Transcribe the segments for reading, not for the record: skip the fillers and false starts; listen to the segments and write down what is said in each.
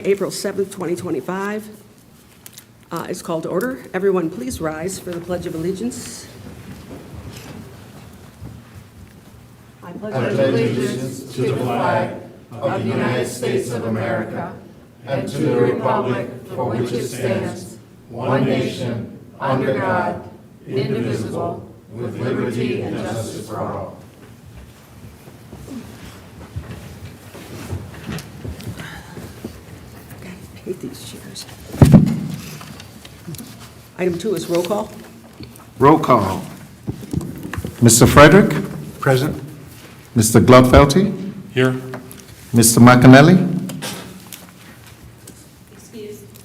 April 7th, 2025. It's called to order. Everyone, please rise for the Pledge of Allegiance. I pledge allegiance to the flag of the United States of America and to the republic for which it stands, one nation, under God, indivisible, with liberty and justice for all. I hate these chairs. Item 2 is roll call. Roll call. Mr. Frederick? Present. Mr. Gladfelty? Here. Mr. McAnally?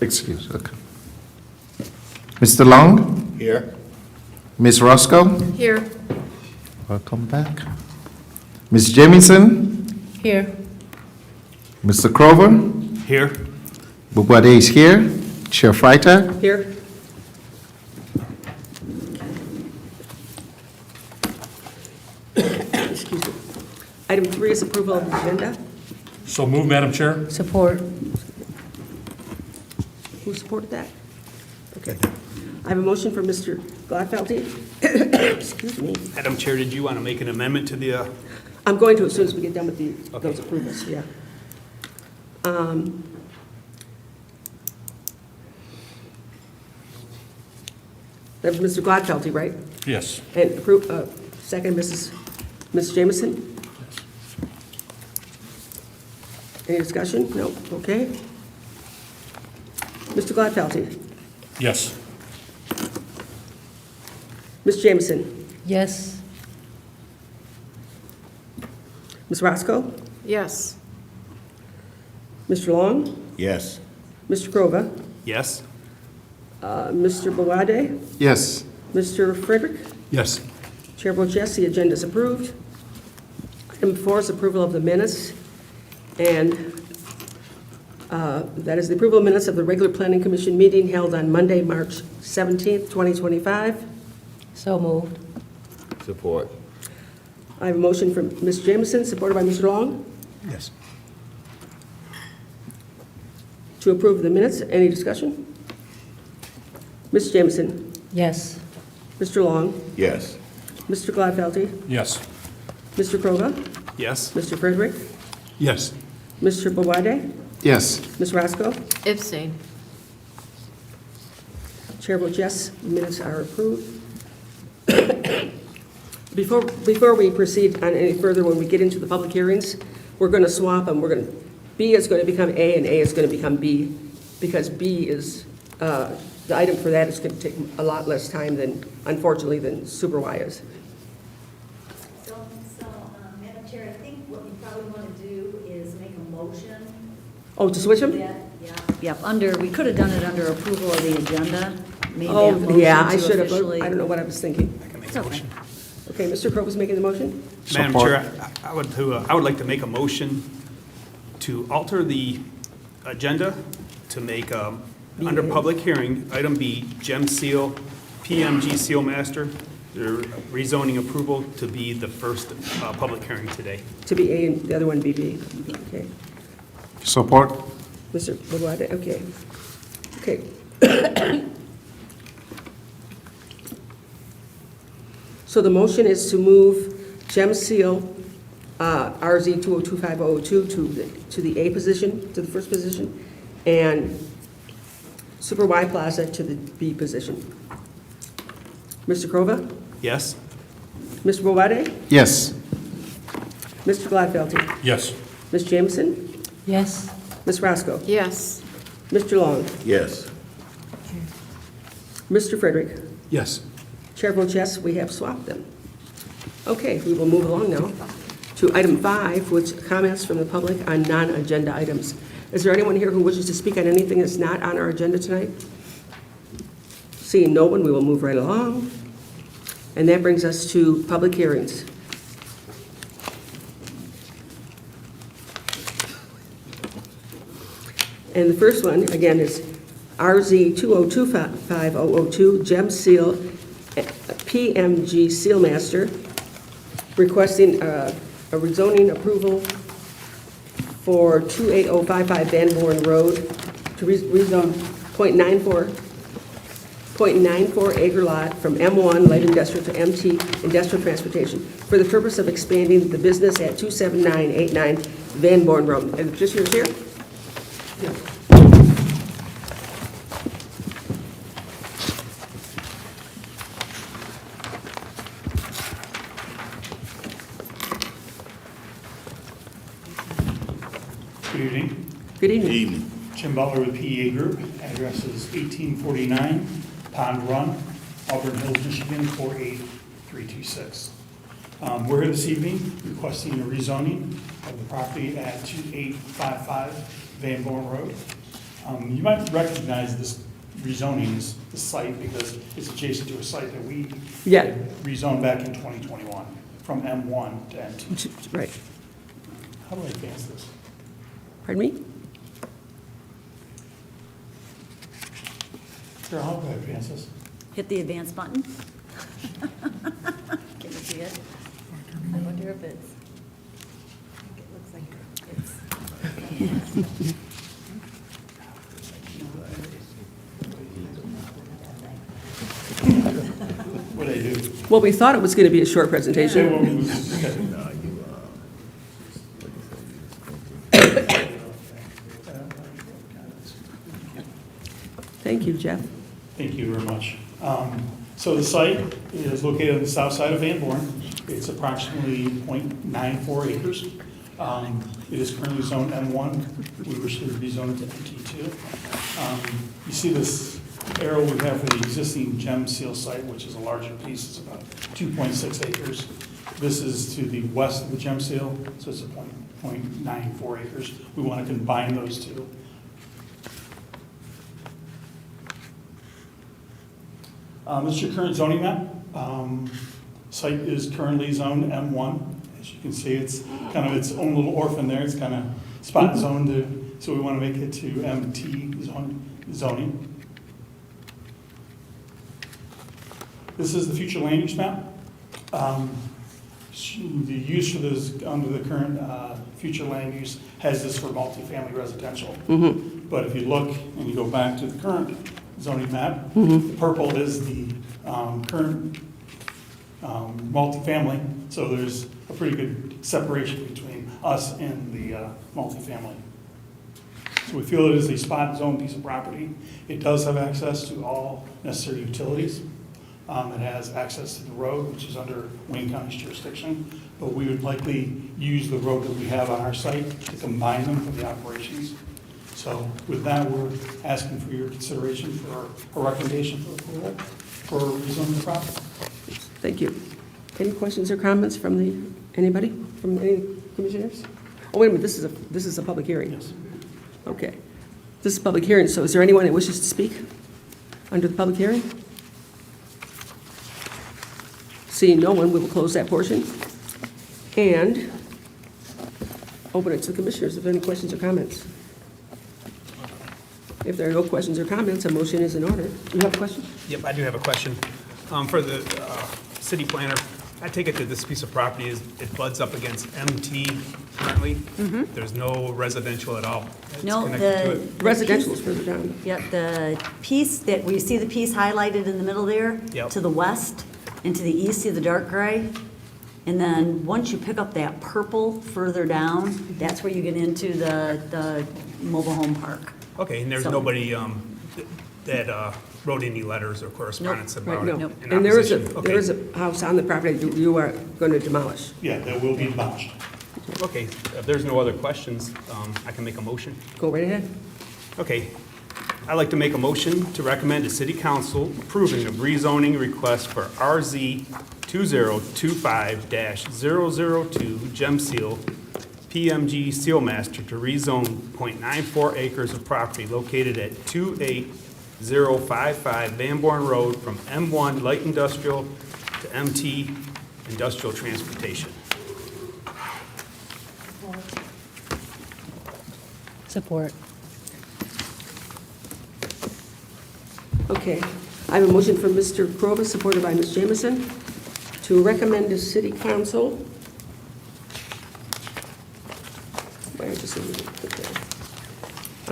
Excuse, okay. Mr. Long? Here. Ms. Roscoe? Here. Welcome back. Ms. Jamison? Here. Mr. Crover? Here. Bubade is here. Chair Freitag? Here. Excuse me. Item 3 is approval of the agenda. So move, Madam Chair. Support. Who supported that? Okay. I have a motion from Mr. Gladfelty. Excuse me. Madam Chair, did you want to make an amendment to the, I'm going to as soon as we get done with Okay. those approvals, yeah. That was Mr. Gladfelty, right? Yes. And second, Ms. Jamison? Any discussion? No, okay. Mr. Gladfelty? Yes. Ms. Jamison? Yes. Ms. Roscoe? Yes. Mr. Long? Yes. Mr. Krova? yes? Mr. Bawade? Yes. Mr. Frederick? Yes. Chair votes yes, the agenda is approved. Item 4 is approval of the minutes, and that is the approval of minutes of the regular Planning Commission meeting held on Monday, March 17th, 2025. So moved. Support. I have a motion from Ms. Jamison, supported by Mr. Long, Yes. to approve the minutes. Any discussion? Ms. Jamison, Yes. Mr. Long, Yes. Mr. Gladfelty, Yes. Mr. Krova, Yes? Mr. Frederick, Yes. Mr. Bawade, Yes. Ms. Roscoe. Abstain. Chair votes yes, minutes are approved. Before we proceed on any further, when we get into the public hearings, we're going to swap them. B is going to become A and A is going to become B, because B is, the item for that is going to take a lot less time than, unfortunately, than Super Y is. So, Madam Chair, I think what we probably want to do is make a motion. Oh, to switch them? Yep, we could have done it under approval of the agenda. Made that Oh, motion yeah, I to should have. officially- I don't know what I was thinking. I can make It's a okay. motion. Okay, Mr. Crowe was making the motion? Madam Support. Chair, I would like to make a motion to alter the agenda to make, under public hearing, item B, gem seal, PMG seal master, their rezoning approval to be the first public hearing today. To be A and the other one be B. Okay. Support? Mr. Bawade, okay. Okay. So the motion is to move gem seal, RZ 2025002 to the A position, to the first position, and Super Y Plaza to the B position. Mr. Krova? Yes? Mr. Bawade? Yes. Mr. Gladfelty? Yes. Ms. Jamison? Yes. Ms. Roscoe? Yes. Mr. Long? Yes. Mr. Frederick? Yes. Chair votes yes, we have swapped them. Okay, we will move along now to item 5, which comments from the public on non-agenda items. Is there anyone here who wishes to speak on anything that's not on our agenda tonight? Seeing no one, we will move right along. And that brings us to public hearings. And the first one, again, is RZ 2025002, Gem Seal, PMG Seal Master, requesting a rezoning approval for 28055 Van Born Road to rezone .94 acre lot from M1 Light Industrial to MT Industrial Transportation for the purpose of expanding the business at 27989 Van Born Road. And the petitioner's here? Good evening. Good evening. Jim Butler with PEA Group. Address is 1849 Pond Run, Auburn Hills, Michigan, 48326. We're here this evening requesting a rezoning of the property at 2855 Van Born Road. You might recognize this rezoning as the site because it's adjacent to a site that we Yeah. rezoned back in 2021 from M1 to M2. Right. How do I advance this? Pardon me? Sure, how do I advance this? Hit the advance button. Can you see it? I wonder if it's, I think it looks like it's. What do I do? Well, we thought it was going to be a short presentation. Thank you, Jeff. Thank you very much. So the site is located on the south side of Van Born. It's approximately .94 acres. It is currently zoned M1. We wish to rezone it to MT2. You see this arrow we have for the existing gem seal site, which is a larger piece. It's about 2.6 acres. This is to the west of the gem seal, so it's a .94 acres. We want to combine those two. This is your current zoning map. Site is currently zoned M1. As you can see, it's kind of its own little orphan there. It's kind of spot zoned, so we want to make it to MT zoning. This is the future land use map. The use for this under the current future land use has this for multifamily residential. But if you look and you go back to the current zoning map, the purple is the current multifamily, so there's a pretty good separation between us and the multifamily. So we feel it is a spot zone piece of property. It does have access to all necessary utilities. It has access to the road, which is under Wayne County's jurisdiction, but we would likely use the road that we have on our site to combine them for the operations. So with that, we're asking for your consideration for a recommendation for approval for rezoning the property. Thank you. Any questions or comments from anybody, from any commissioners? Oh, wait a minute, this is a public hearing. Yes. Okay. This is a public hearing, so is there anyone that wishes to speak under the public hearing? Seeing no one, we will close that portion and open it to the commissioners if any questions or comments. If there are no questions or comments, a motion is in order. Do you have a question? Yep, I do have a question. For the city planner, I take it that this piece of property it butts up against MT currently? There's no residential at all? that's No, connected to the. it? Residential is further down. Yep, the piece that, we see the piece highlighted in the middle there? Yep. To the west and to the east, see the dark gray? And then, once you pick up that purple further down, that's where you get into the mobile home park. Okay, and there's So- nobody that wrote any letters or correspondence Right, about it? no. Nope. in And there is opposition? there is a house on the property that you are going to demolish. Yeah, that will be demolished. Okay, if there's no other questions, I can make a motion. Go right ahead. Okay, I'd like to make a motion to recommend to City Council approving of rezoning request for RZ 2025-002 Gem Seal PMG Seal Master to rezone .94 acres of property located at 28055 Van Born Road from M1 Light Industrial to MT Industrial Transportation. Support. Okay. I have a motion from Mr. Crova, supported by Ms. Jamison, to recommend to City Council. Where is this?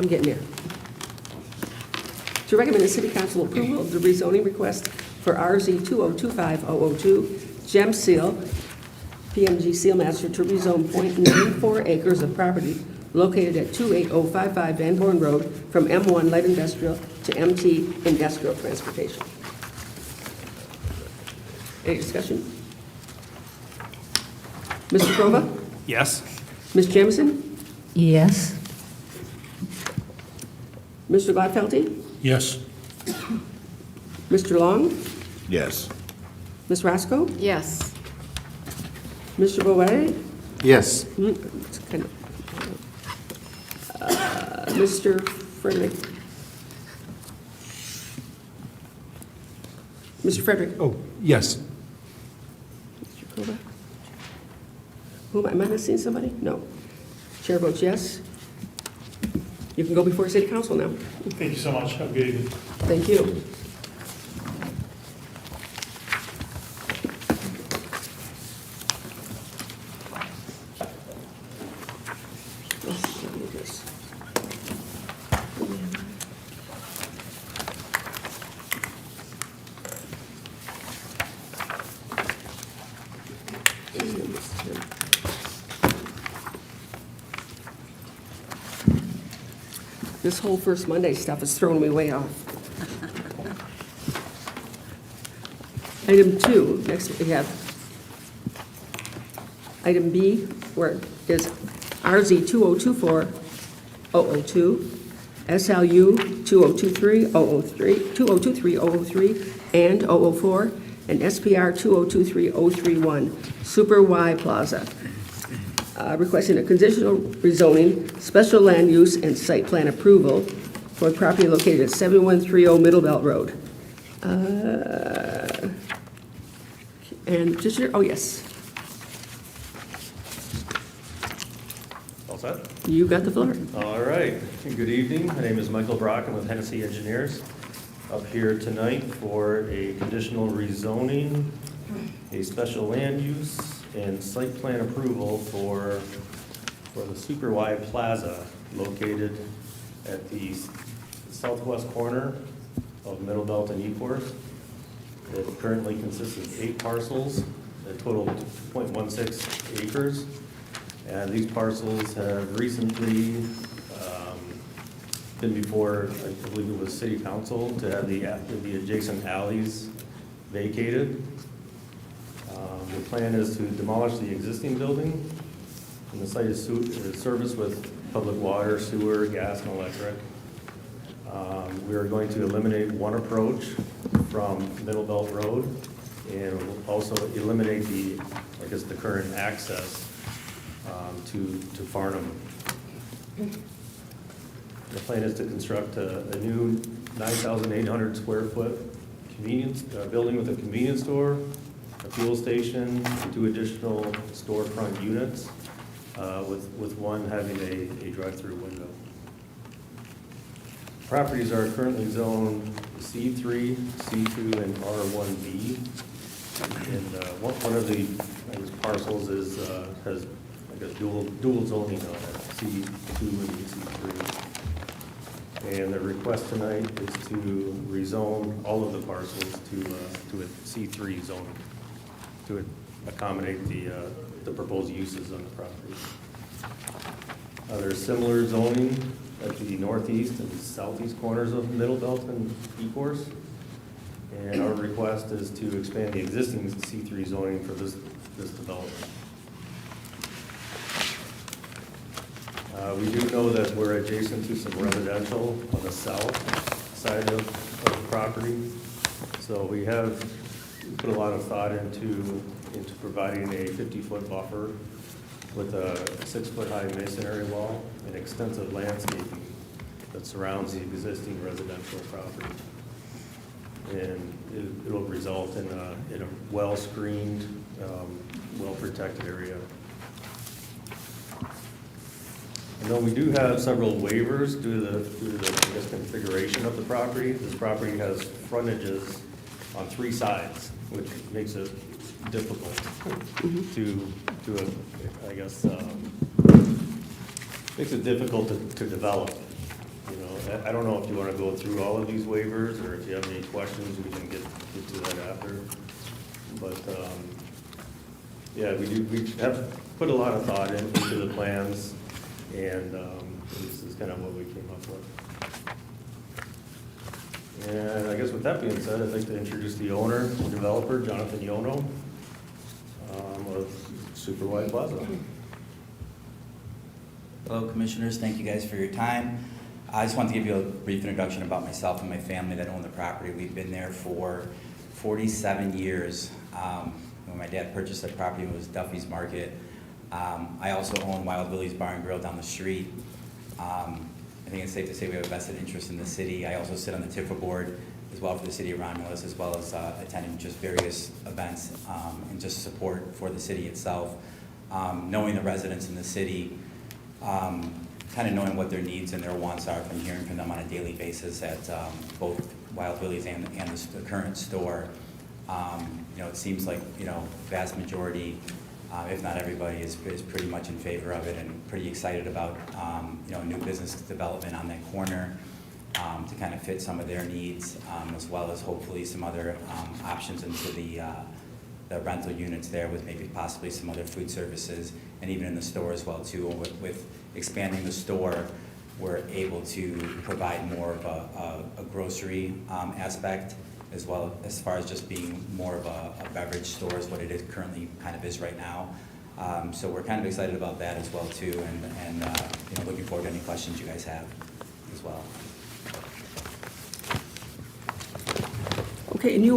I'm getting there. To recommend the city council approval of the rezoning request for RZ 2025-002 Gem Seal, PMG Seal Master to rezone .94 acres of property located at 28055 Van Born Road from M1 Light Industrial to MT Industrial Transportation. Any discussion? Mr. Prova? Yes. Ms. Jamison? Yes. Mr. Gladfelty? Yes. Mr. Long? Yes. Ms. Roscoe? Yes. Mr. Bowe? Yes. It's kind of, Mr. Frederick? Mr. Frederick? Oh, yes. Mr. Kova? Who am I missing, somebody? No. Chair votes yes. You can go before city council now. Thank you so much. Have a good evening. Thank you. Let's look at this. This whole First Monday stuff is throwing me way off. Item 2, next we have item B, where is RZ 2024-002, SLU 2023-003, and 004, and SPR 2023-031, Super Y Plaza. Requesting a conditional rezoning, special land use, and site plan approval for property located at 7130 Middle Belt Road. And just your, oh, yes, All set? you got the floor. All right. Good evening. My name is Michael Brock. I'm with Hennessy Engineers. Up here tonight for a conditional rezoning, a special land use, and site plan approval for the Super Y Plaza located at the southwest corner of Middle Belt and Ecorse. It currently consists of 8 parcels, a total of 2.16 acres. And these parcels have recently been before, I believe it was city council, to have the adjacent alleys vacated. The plan is to demolish the existing building, and the site is serviced with public water, sewer, gas, and electric. We are going to eliminate one approach from Middle Belt Road, and we'll also eliminate the current access to Farnham. The plan is to construct a new 9,800 square foot convenience, building with a convenience store, a fuel station, 2 additional storefront units, with one having a drive-through window. Properties are currently zoned C3, C2, and R1B. And one of the parcels has dual zoning on it, C2 and C3. And the request tonight is to rezone all of the parcels to a C3 zoning to accommodate the proposed uses on the property. There's similar zoning at the northeast and southeast corners of Middle Belt and Ecorse. And our request is to expand the existing C3 zoning for this development. We do know that we're adjacent to some residential on the south side of the property. So we have put a lot of thought into providing a 50-foot buffer with a 6-foot-high masonry wall and extensive landscaping that surrounds the existing residential property. And it'll result in a well-screened, well-protected area. And though we do have several waivers due to the configuration of the property, this property has frontages on 3 sides, which makes it difficult makes it difficult to develop. I don't know if you want to go through all of these waivers, or if you have any questions, we can get to that after. But, yeah, we have put a lot of thought into the plans, and this is kind of what we came up with. And I guess with that being said, I'd like to introduce the owner and developer, Jonathan Yono, of Super White Plaza. Hello, Commissioners. Thank you guys for your time. I just wanted to give you a brief introduction about myself and my family that own the property. We've been there for 47 years. When my dad purchased the property, it was Duffy's Market. I also own Wild Willie's Bar and Grill down the street. I think it's safe to say we have a vested interest in the city. I also sit on the TIFA board as well for the city of Romulus, as well as attending just various events and just support for the city itself. Knowing the residents in the city, kind of knowing what their needs and their wants are from hearing from them on a daily basis at both Wild Willie's and the current store. It seems like, vast majority, if not everybody, is pretty much in favor of it and pretty excited about, new business development on that corner to kind of fit some of their needs, as well as hopefully some other options into the rental units there with maybe possibly some other food services, and even in the store as well too. With expanding the store, we're able to provide more of a grocery aspect, as well as far as just being more of a beverage store is what it is currently kind of is right now. So we're kind of excited about that as well too, and looking forward to any questions you guys have as well. Okay, and you're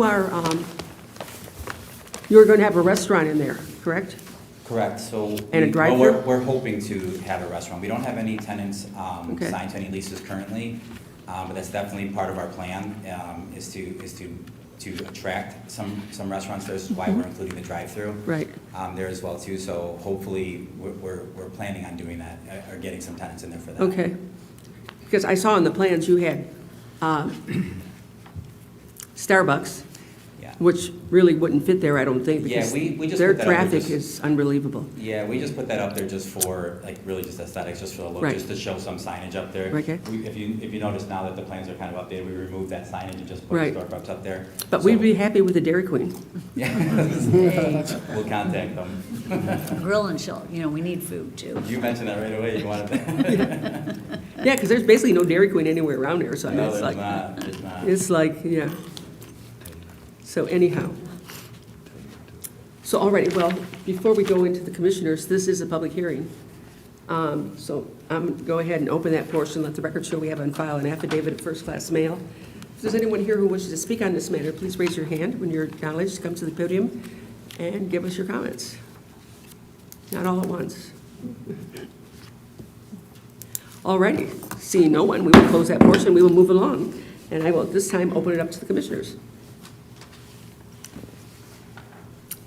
going to have a restaurant in there, correct? Correct, so. And a drive-thru? We're hoping to have a restaurant. We don't have any tenants Okay. signed to any leases currently, but that's definitely part of our plan, is to attract some restaurants. That's why we're including the drive-through. Right. There as well too, so hopefully we're planning on doing that, or getting some tenants in there for that. Okay. Because I saw in the plans you had Starbucks, Yeah. which really wouldn't fit there, I don't think, Yeah, because we just their put that up there traffic just- is unbelievable. Yeah, we just put that up there just for, really just aesthetics, just for the look, Right. just to show some signage up there. Okay. If you notice now that the plans are kind of updated, we removed that signage and just put Right. the storefronts up there. But So- we'd be happy with the Dairy Queen. Yeah. Hey, We'll contact them. grill and chill, we need food too. You mentioned that right away, you wanted that. Yeah, because there's basically no Dairy Queen anywhere around here, so I mean, No, it's there's like, not, there's not. it's like, yeah. So anyhow. So already, well, before we go into the commissioners, this is a public hearing. So I'm go ahead and open that portion, let the record show we have on file an affidavit of first-class mail. If there's anyone here who wishes to speak on this matter, please raise your hand when you're acknowledged, come to the podium and give us your comments. Not all at once. All righty, seeing no one, we will close that portion, we will move along. And I will at this time open it up to the commissioners.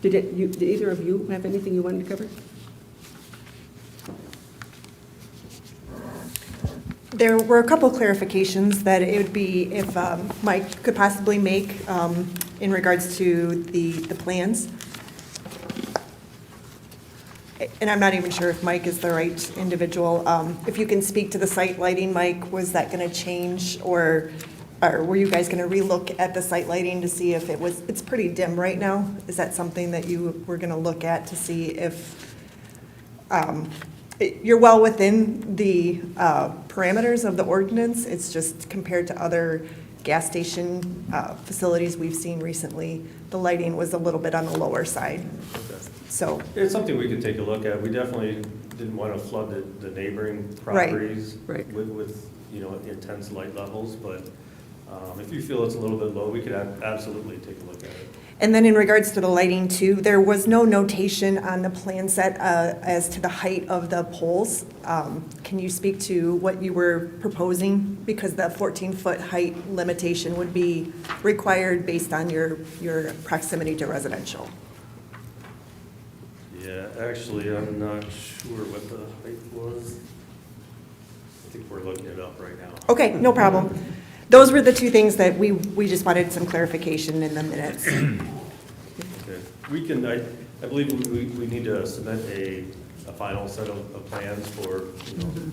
Did either of you have anything you wanted to cover? There were a couple clarifications that it would be if Mike could possibly make in regards to the plans. And I'm not even sure if Mike is the right individual. If you can speak to the site lighting, Mike, was that going to change, or were you guys going to relook at the site lighting to see if it's pretty dim right now? Is that something that you were going to look at to see if you're well within the parameters of the ordinance? It's just compared to other gas station facilities we've seen recently, the lighting was a little bit on the lower side. So, It's something we could take a look at. We definitely didn't want to flood the neighboring properties Right. with intense light levels, but if you feel it's a little bit low, we could absolutely take a look at it. and then in regards to the lighting too, there was no notation on the plan set as to the height of the poles. Can you speak to what you were proposing? Because the 14-foot height limitation would be required based on your proximity to residential. Yeah, actually, I'm not sure what the height was. I think we're looking it up right now. Okay, no problem. Those were the two things that we just wanted some clarification in the minutes. Okay, we can, I believe we need to submit a a final set of plans for,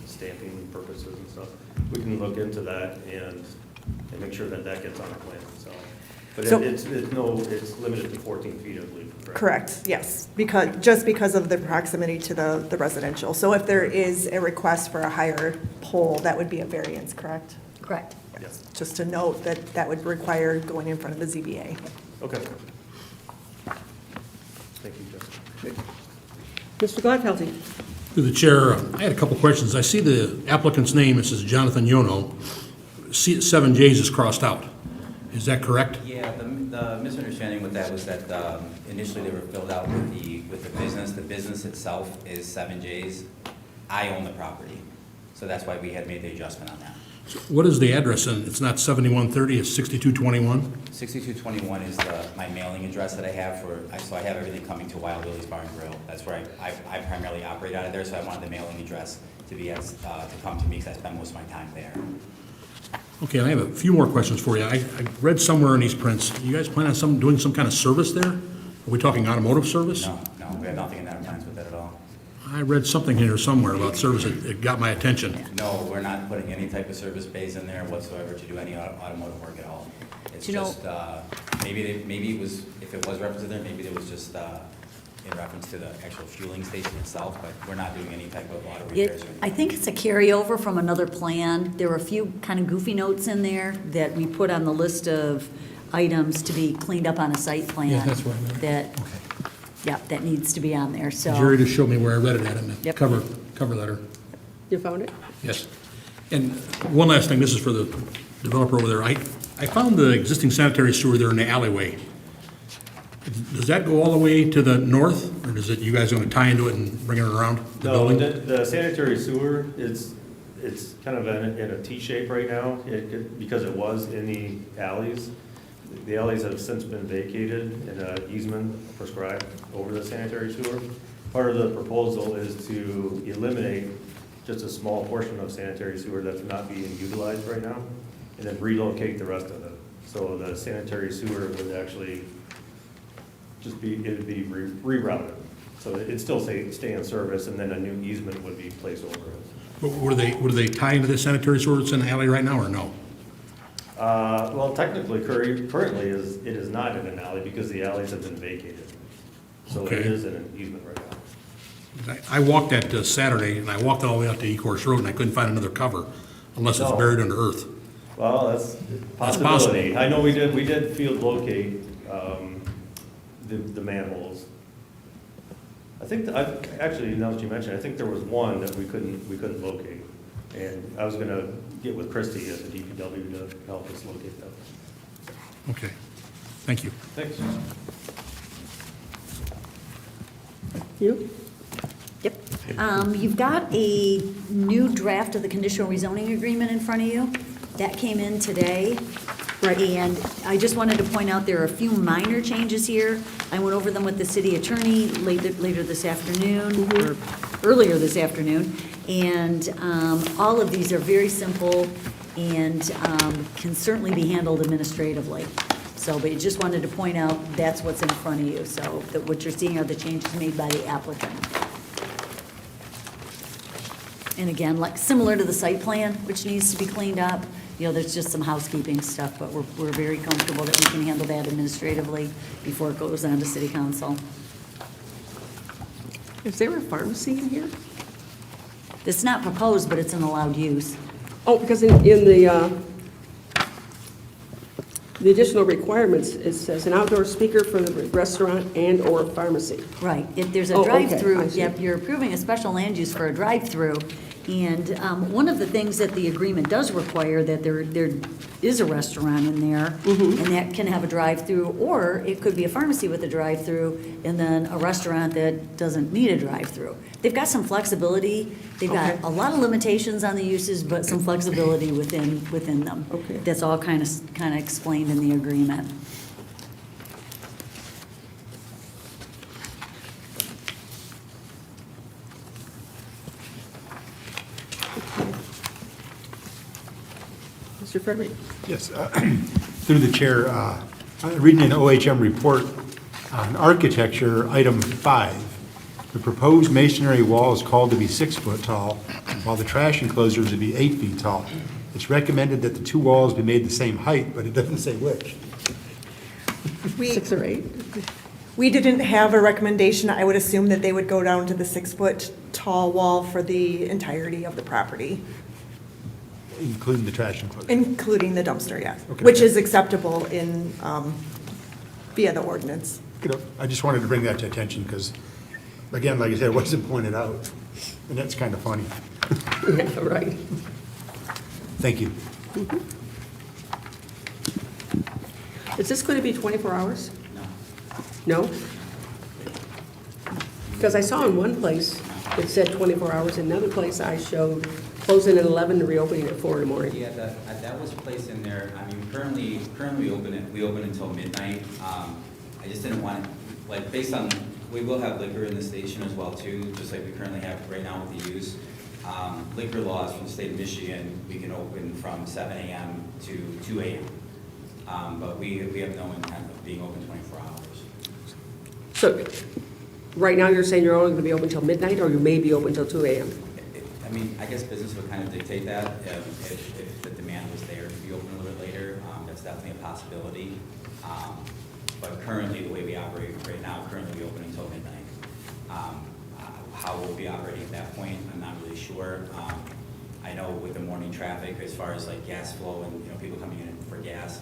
stamping purposes and stuff, we can look into that and make sure that that gets on the plan, so. But So- it's limited to 14 feet, I believe, correct? Correct, yes, just because of the proximity to the residential. So if there is a request for a higher pole, that would be a variance, correct? Correct. Yes. Just to note that that would require going in front of the ZBA. Okay. Thank you, Justin. Mr. Gladfeldy? Through the chair, I had a couple questions. I see the applicant's name, it says Jonathan Yono. 7 J's is crossed out. Is that correct? Yeah, the misunderstanding with that was that initially they were filled out with the business. The business itself is 7J's. I own the property, so that's why we had made the adjustment on that. So what is the address? And it's not 7130, it's 6221? 6221 is my mailing address that I have so I have everything coming to Wild Willie's Bar and Grill. That's where I primarily operate out of there, so I wanted the mailing address to come to me because I spend most of my time there. Okay, I have a few more questions for you. I read somewhere in these prints, you guys plan on doing some kind of service there? Are we talking automotive service? No, we have nothing in that plans with that at all. I read something here somewhere about service, it got my attention. No, we're not putting any type of service bays in there whatsoever to do any automotive work at all. It's You know- just, maybe it was, if it was referenced there, maybe it was just in reference to the actual fueling station itself, but we're not doing any type of auto repairs or anything. I think it's a carryover from another plan. There were a few kind of goofy notes in there that we put on the list of items to be cleaned up on a site plan. Yeah, that's what I meant. That, yeah, that needs to be on there, so. Jerry just showed me where I read it at in the Yep. cover letter. You found it? Yes. And one last thing, this is for the developer over there. I found the existing sanitary sewer there in the alleyway. Does that go all the way to the north, or does it, you guys going to tie into it and bring it around the No, building? the sanitary sewer, it's kind of in a T shape right now, because it was in the alleys. The alleys have since been vacated and an easement prescribed over the sanitary sewer. Part of the proposal is to eliminate just a small portion of sanitary sewer that's not being utilized right now, and then relocate the rest of it. So the sanitary sewer would actually it'd be rerouted. So it'd still stay in service, and then a new easement would be placed over it. But would they tie into the sanitary sewer that's in the alley right now, or no? Well, technically, currently it is not in an alley because the alleys have been vacated. So Okay. it is in an easement right now. I walked that Saturday, and I walked all the way out to Ecorse Road, and I couldn't find another cover, unless it's No. buried under earth. Well, that's a That's possibility. possible. I know we did field locate the manholes. I think, actually, now that you mention it, I think there was one that we couldn't locate. And I was gonna get with Christie at the DPW to help us locate them. Okay, thank you. Thanks. You? Yep. You've got a new draft of the conditional rezoning agreement in front of you. That came in today. Right. And I just wanted to point out there are a few minor changes here. I went over them with the city attorney later this afternoon, or earlier this afternoon. And all of these are very simple and can certainly be handled administratively. So, but I just wanted to point out that's what's in front of you. So that what you're seeing are the changes made by the applicant. And again, like similar to the site plan, which needs to be cleaned up, you know, there's just some housekeeping stuff, but we're very comfortable that we can handle that administratively before it goes on to city council. Is there a pharmacy in here? It's not proposed, but it's an allowed use. Oh, because in the additional requirements, it says an outdoor speaker for the restaurant and/or pharmacy. Right, if there's a Oh, okay, drive-through, I see. yep, you're approving a special land use for a drive-through. And one of the things that the agreement does require, that there is a restaurant in there, Mm-hmm. and that can have a drive-through, or it could be a pharmacy with a drive-through, and then a restaurant that doesn't need a drive-through. They've got some flexibility, they've got Okay. a lot of limitations on the uses, but some flexibility within them. Okay. That's all kind of explained in the agreement. Mr. Frederick? Yes, through the chair, reading an OHM report on architecture, item 5, The proposed masonry wall is called to be 6 foot tall, while the trash enclosure is to be 8 feet tall. It's recommended that the two walls be made the same height, but it doesn't say which. 6 or 8? We didn't have a recommendation. I would assume that they would go down to the 6-foot tall wall for the entirety of the property, Including the trash enclosure. including the dumpster, yes, Okay. which is acceptable in, via the ordinance. I just wanted to bring that to attention because, again, like I said, it wasn't pointed out, and that's kind of funny. Yeah, right. Thank you. Is this going to be 24 hours? No? Because I saw in one place it said 24 hours, in another place I showed closing at 11 and reopening at 4 in the morning. Yeah, that was placed in there. I mean, currently we open until midnight. I just didn't want, like, based on, we will have liquor in the station as well too, just like we currently have right now with the use. Liquor laws from the state of Michigan, we can open from 7 a.m. to 2 a.m. But we have no intent of being open 24 hours. So, right now you're saying you're only going to be open until midnight, or you may be open until 2 a.m.? I mean, I guess business would kind of dictate that. If the demand was there to be open a little bit later, that's definitely a possibility. But currently, the way we operate right now, currently we open until midnight. How we'll be operating at that point, I'm not really sure. I know with the morning traffic, as far as like gas flow and, you know, people coming in for gas,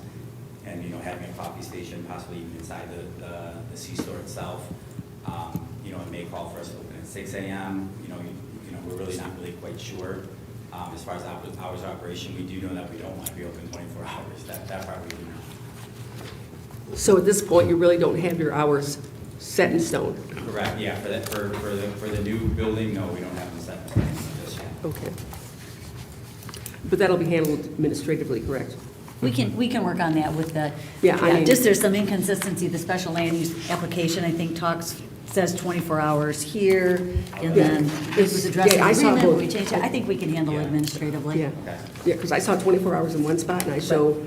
and, you know, having a coffee station possibly even inside the C-store itself, you know, it may call for us to open at 6 a.m. You know, we're really not really quite sure. As far as hours of operation, we do know that we don't want to be open 24 hours. That part we do know. So at this point, you really don't have your hours set in stone? Correct, yeah, for the new building, no, we don't have them set in stone just yet. Okay. But that'll be handled administratively, correct? We can work on that with the, Yeah, I mean- just there's some inconsistency. The special land use application, I think, says 24 hours here, and then this was addressed in Yeah, I saw agreement, both. we changed it. I think we can handle it administratively. Yeah, yeah, because I saw 24 hours in one spot, and I show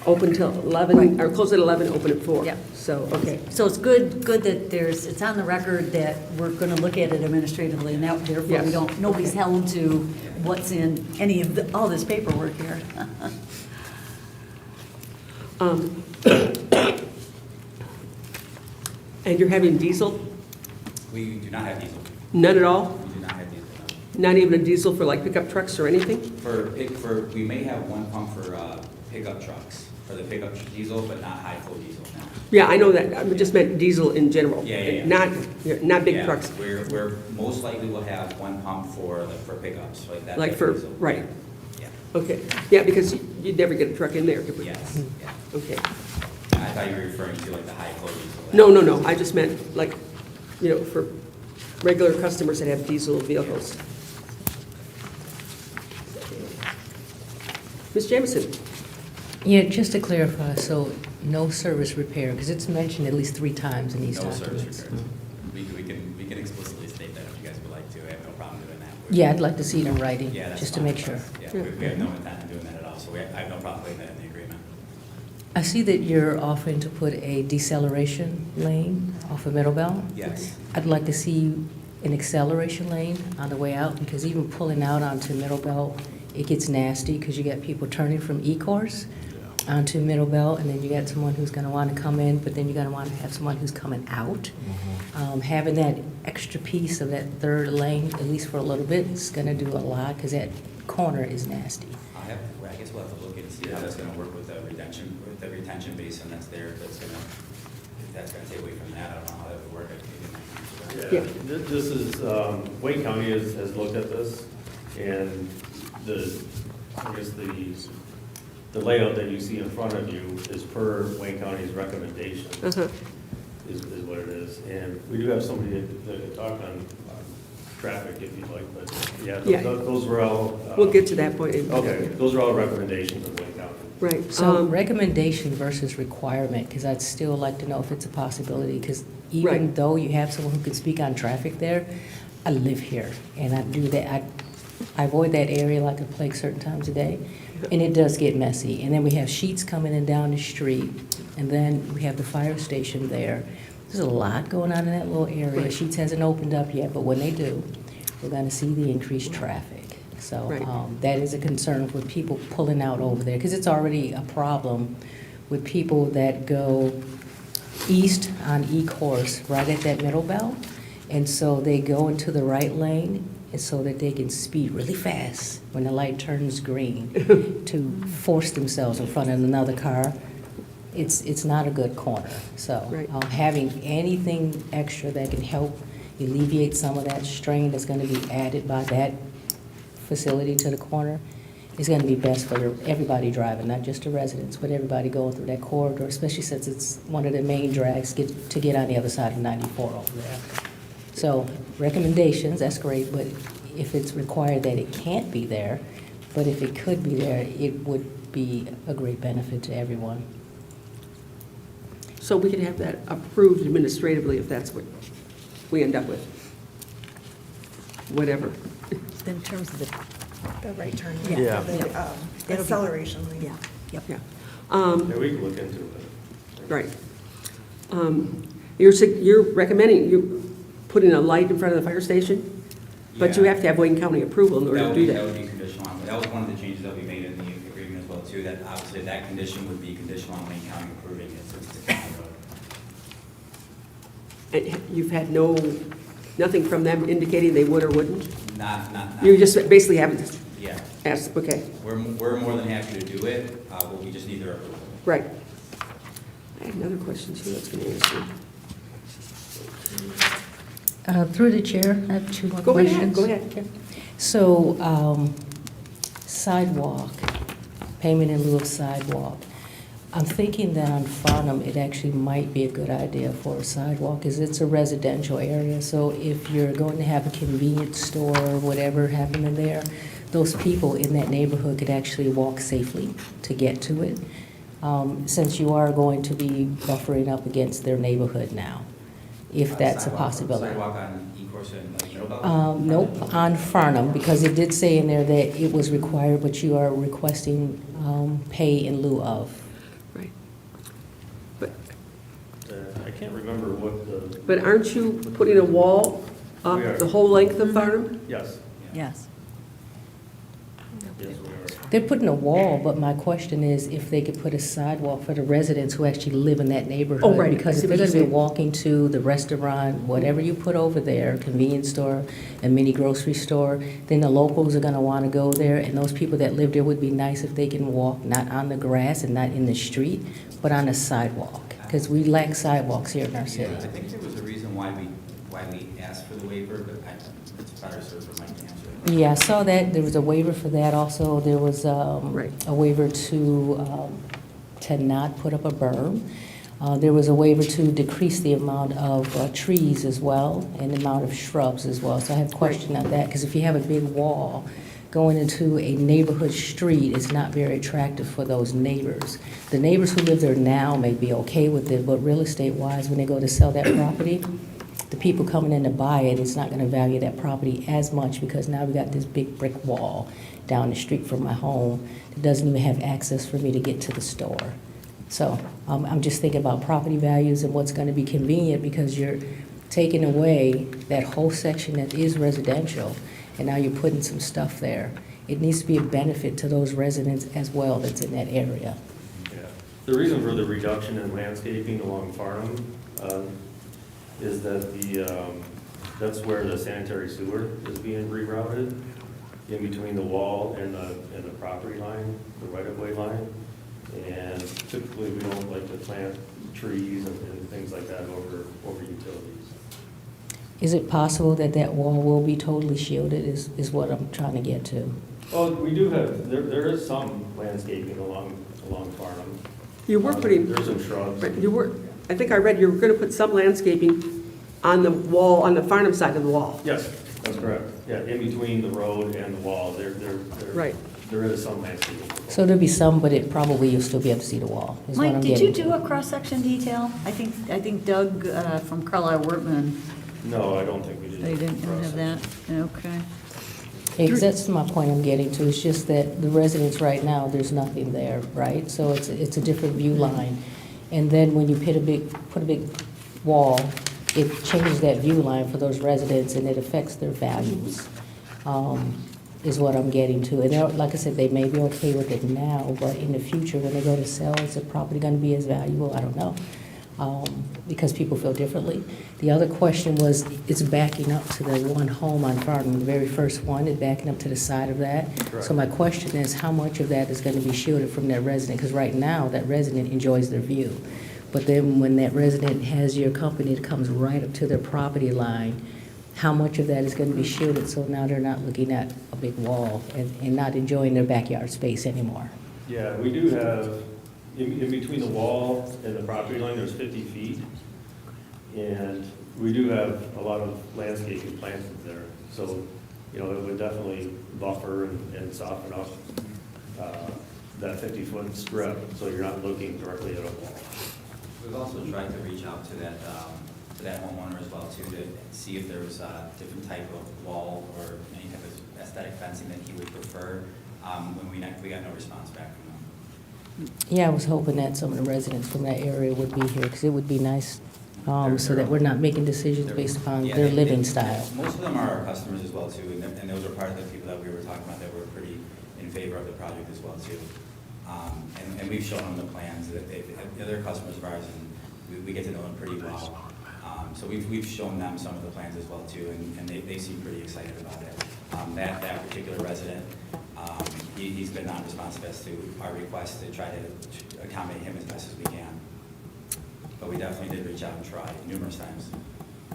open till 11, or close at 11, open at 4. Yep. So, okay. So it's good that it's on the record that we're going to look at it administratively, and that, therefore, we Yes. nobody's held to what's in any of all this paperwork here. And you're having diesel? We do not have diesel. None at all? We do not have diesel, no. Not even a diesel for like pickup trucks or anything? We may have one pump for pickup trucks, for the pickup diesel, but not high flow diesel, no. Yeah, I know that. I just meant diesel in general. Yeah. Not big Yeah, trucks. We're most likely will have one pump for pickups, like that. Like type for, of diesel. right. Yeah, Okay. Yeah, because you'd never get a truck in there. yes, yeah. Okay. I thought you were referring to like the high flow diesel. No. I just meant like, for regular customers that have diesel vehicles. Ms. Jamison? Yeah, just to clarify, so no service repair, because it's mentioned at least 3 times in these No service documents. repairs. We can explicitly state that if you guys would like to. I have no problem doing that. Yeah, I'd like to see it in writing, Yeah, that's just to fine. make sure. Yeah, we have no intent of doing that at all, so I have no problem putting that in the agreement. I see that you're offering to put a deceleration lane off of Middlebelt. Yes. I'd like to see an acceleration lane on the way out, because even pulling out onto Middlebelt, it gets nasty, because you got people turning from E-course onto Middlebelt, and then you got someone who's gonna wanna come in, but then you're gonna wanna have someone who's coming out. Having that extra piece of that third lane, at least for a little bit, is gonna do a lot, because that corner is nasty. I guess we'll have to look and see how that's gonna work with the retention basin that's there, if that's gonna take away from that, I don't know how that would work. Yeah. This is, Wayne County has looked at this, and the layout that you see in front of you is per Wayne County's recommendation, Uh-huh. is what it is. And we do have somebody that can talk on traffic if you'd like, but yeah, Yeah. those were all. We'll get to that point. Okay, those are all recommendations of Wayne County. Right. So recommendation versus requirement, because I'd still like to know if it's a possibility, because even Right. though you have someone who can speak on traffic there, I live here, and I do that, I avoid that area like a plague certain times a day, and it does get messy. And then we have sheets coming in down the street, and then we have the fire station there, There's a lot going on in that little area. Right. Sheets hasn't opened up yet, but when they do, we're gonna see the increased traffic. So, Right. that is a concern with people pulling out over there, because it's already a problem with people that go east on E-course, right at that middle belt. And so they go into the right lane, and so that they can speed really fast when the light turns green to force themselves in front of another car. It's not a good corner. So Right. having anything extra that can help alleviate some of that strain that's going to be added by that facility to the corner is going to be best for everybody driving, not just the residents, but everybody going through that corridor, especially since it's one of the main drags to get on the other side of 94 over there. So recommendations, that's great, but if it's required that it can't be there, but if it could be there, it would be a great benefit to everyone. So we can have that approved administratively if that's what we end up with. Whatever. In terms of the, The right turn. Yeah. The That'll be- acceleration lane. yeah, yep. Yeah. Yeah, we can look into it. Right. You're recommending you putting a light in front of the fire station? But you Yeah. have to have Wayne County approval in order to do That that. would be conditional on, that was one of the changes that we made in the agreement as well too, that obviously that condition would be conditional on Wayne County approving it, since it's a county road. And you've had nothing from them indicating they would or wouldn't? Not. You just basically haven't Yeah, asked, okay, we're more than happy to do it, but we just need their approval. right. I have another question too, that's going to answer. Through the chair, I have two more Go questions. ahead, go ahead. So, sidewalk, payment in lieu of sidewalk. I'm thinking that on Farnham, it actually might be a good idea for a sidewalk, because it's a residential area. So if you're going to have a convenience store or whatever happening there, those people in that neighborhood could actually walk safely to get to it, since you are going to be buffering up against their neighborhood now, if that's a possibility. Sidewalk on E-course and like Middlebelt? Nope, on Farnham, because it did say in there that it was required, but you are requesting pay in lieu of. Right. But I can't remember what the, But aren't you putting a wall up We are. the whole length of Farnham? yes, Yes. yes, we are. They're putting a wall, but my question is if they could put a sidewalk for the residents who actually live in that neighborhood. Oh, right. I Because see if what they're you're going to be saying. walking to the restaurant, whatever you put over there, convenience store, a mini grocery store, then the locals are going to want to go there, and those people that live there would be nice if they can walk not on the grass and not in the street, but on a sidewalk, because we lack sidewalks here in our Yeah, city. I think there was a reason why we asked for the waiver, but it's better served for Mike to answer. Yeah, I saw that, there was a waiver for that also, there was Right. a waiver to not put up a berm. There was a waiver to decrease the amount of trees as well, and the amount of shrubs as well, so I have a question on that, because if you have a big wall going into a neighborhood street, it's not very attractive for those neighbors. The neighbors who live there now may be okay with it, but real estate-wise, when they go to sell that property, the people coming in to buy it, it's not going to value that property as much, because now we got this big brick wall down the street from my home that doesn't even have access for me to get to the store. So I'm just thinking about property values and what's going to be convenient, because you're taking away that whole section that is residential, and now you're putting some stuff there. It needs to be a benefit to those residents as well that's in that area. Yeah. The reason for the reduction in landscaping along Farnham is that that's where the sanitary sewer is being rerouted, in between the wall and the property line, the right-of-way line. And typically, we don't like to plant trees and things like that over utilities. Is it possible that that wall will be totally shielded, is what I'm trying to get to? Well, we do have, there is some landscaping along Farnham. You were putting, There's some shrubs. right, I think I read you were going to put some landscaping on the wall, on the Farnham side of the wall. Yes, that's correct. Yeah, in between the road and the wall, Right. there is some landscaping. So there'll be some, but it probably you'll still be able to see the wall, is what I'm Mike, did you getting do to. a cross-section detail? I think Doug from Carlisle Workman, No, I don't think we did. they didn't have that? Okay. Yeah, 'cause that's my point I'm getting to, it's just that the residents right now, there's nothing there, right? So it's a different view line. And then when you put a big wall, it changes that view line for those residents and it affects their values, is what I'm getting to. And like I said, they may be okay with it now, but in the future, when they go to sell, is the property going to be as valuable? I don't know, because people feel differently. The other question was, it's backing up to the one home on Farnham, the very first one, it's backing up to the side of that. Correct. So my question is, how much of that is going to be shielded from that resident? Because right now, that resident enjoys their view. But then when that resident has your company that comes right up to their property line, how much of that is going to be shielded so now they're not looking at a big wall and not enjoying their backyard space anymore? Yeah, we do have, in between the wall and the property line, there's 50 feet. And we do have a lot of landscaping planted there. So, you know, it would definitely buffer and soften up that 50-foot strip, so you're not looking directly at a wall. We've also tried to reach out to that homeowner as well too, to see if there was a different type of wall or any type of aesthetic fencing that he would prefer. When we got no response back from him. Yeah, I was hoping that some of the residents from that area would be here, because it would be nice, so that we're not making decisions based upon Yeah, their living style. Most of them are our customers as well too, and those are part of the people that we were talking about that were pretty in favor of the project as well too. And we've shown them the plans, that they're customers of ours, and we get to know them pretty well. So we've shown them some of the plans as well too, and they seem pretty excited about it. That particular resident, he's been non-responsive as to our request to try to accommodate him as best as we can. But we definitely did reach out and try numerous times.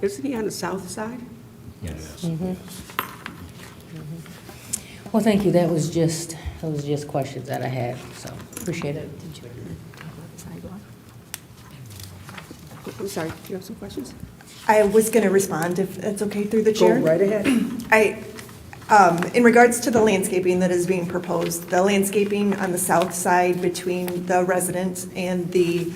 Isn't he on the south side? Yes. Well, thank you, that was just questions that I had, so appreciate it. I'm sorry, do you have some questions? I was going to respond, if that's okay, through the Go chair. right ahead. In regards to the landscaping that is being proposed, the landscaping on the south side between the resident and the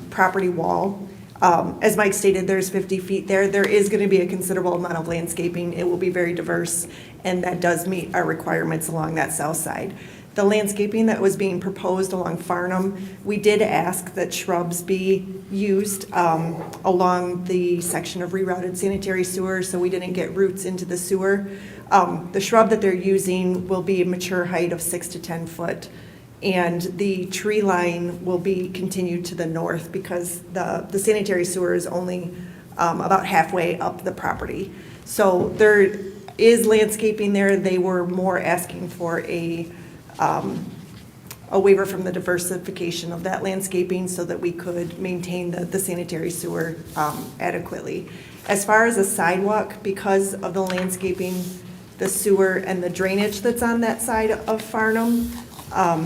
property wall, as Mike stated, there's 50 feet there. There is going to be a considerable amount of landscaping. It will be very diverse, and that does meet our requirements along that south side. The landscaping that was being proposed along Farnham, we did ask that shrubs be used along the section of rerouted sanitary sewer, so we didn't get roots into the sewer. The shrub that they're using will be a mature height of 6 to 10 foot, and the tree line will be continued to the north because the sanitary sewer is only about halfway up the property. So there is landscaping there. They were more asking for a waiver from the diversification of that landscaping so that we could maintain the sanitary sewer adequately. As far as a sidewalk, because of the landscaping, the sewer, and the drainage that's on that side of Farnham,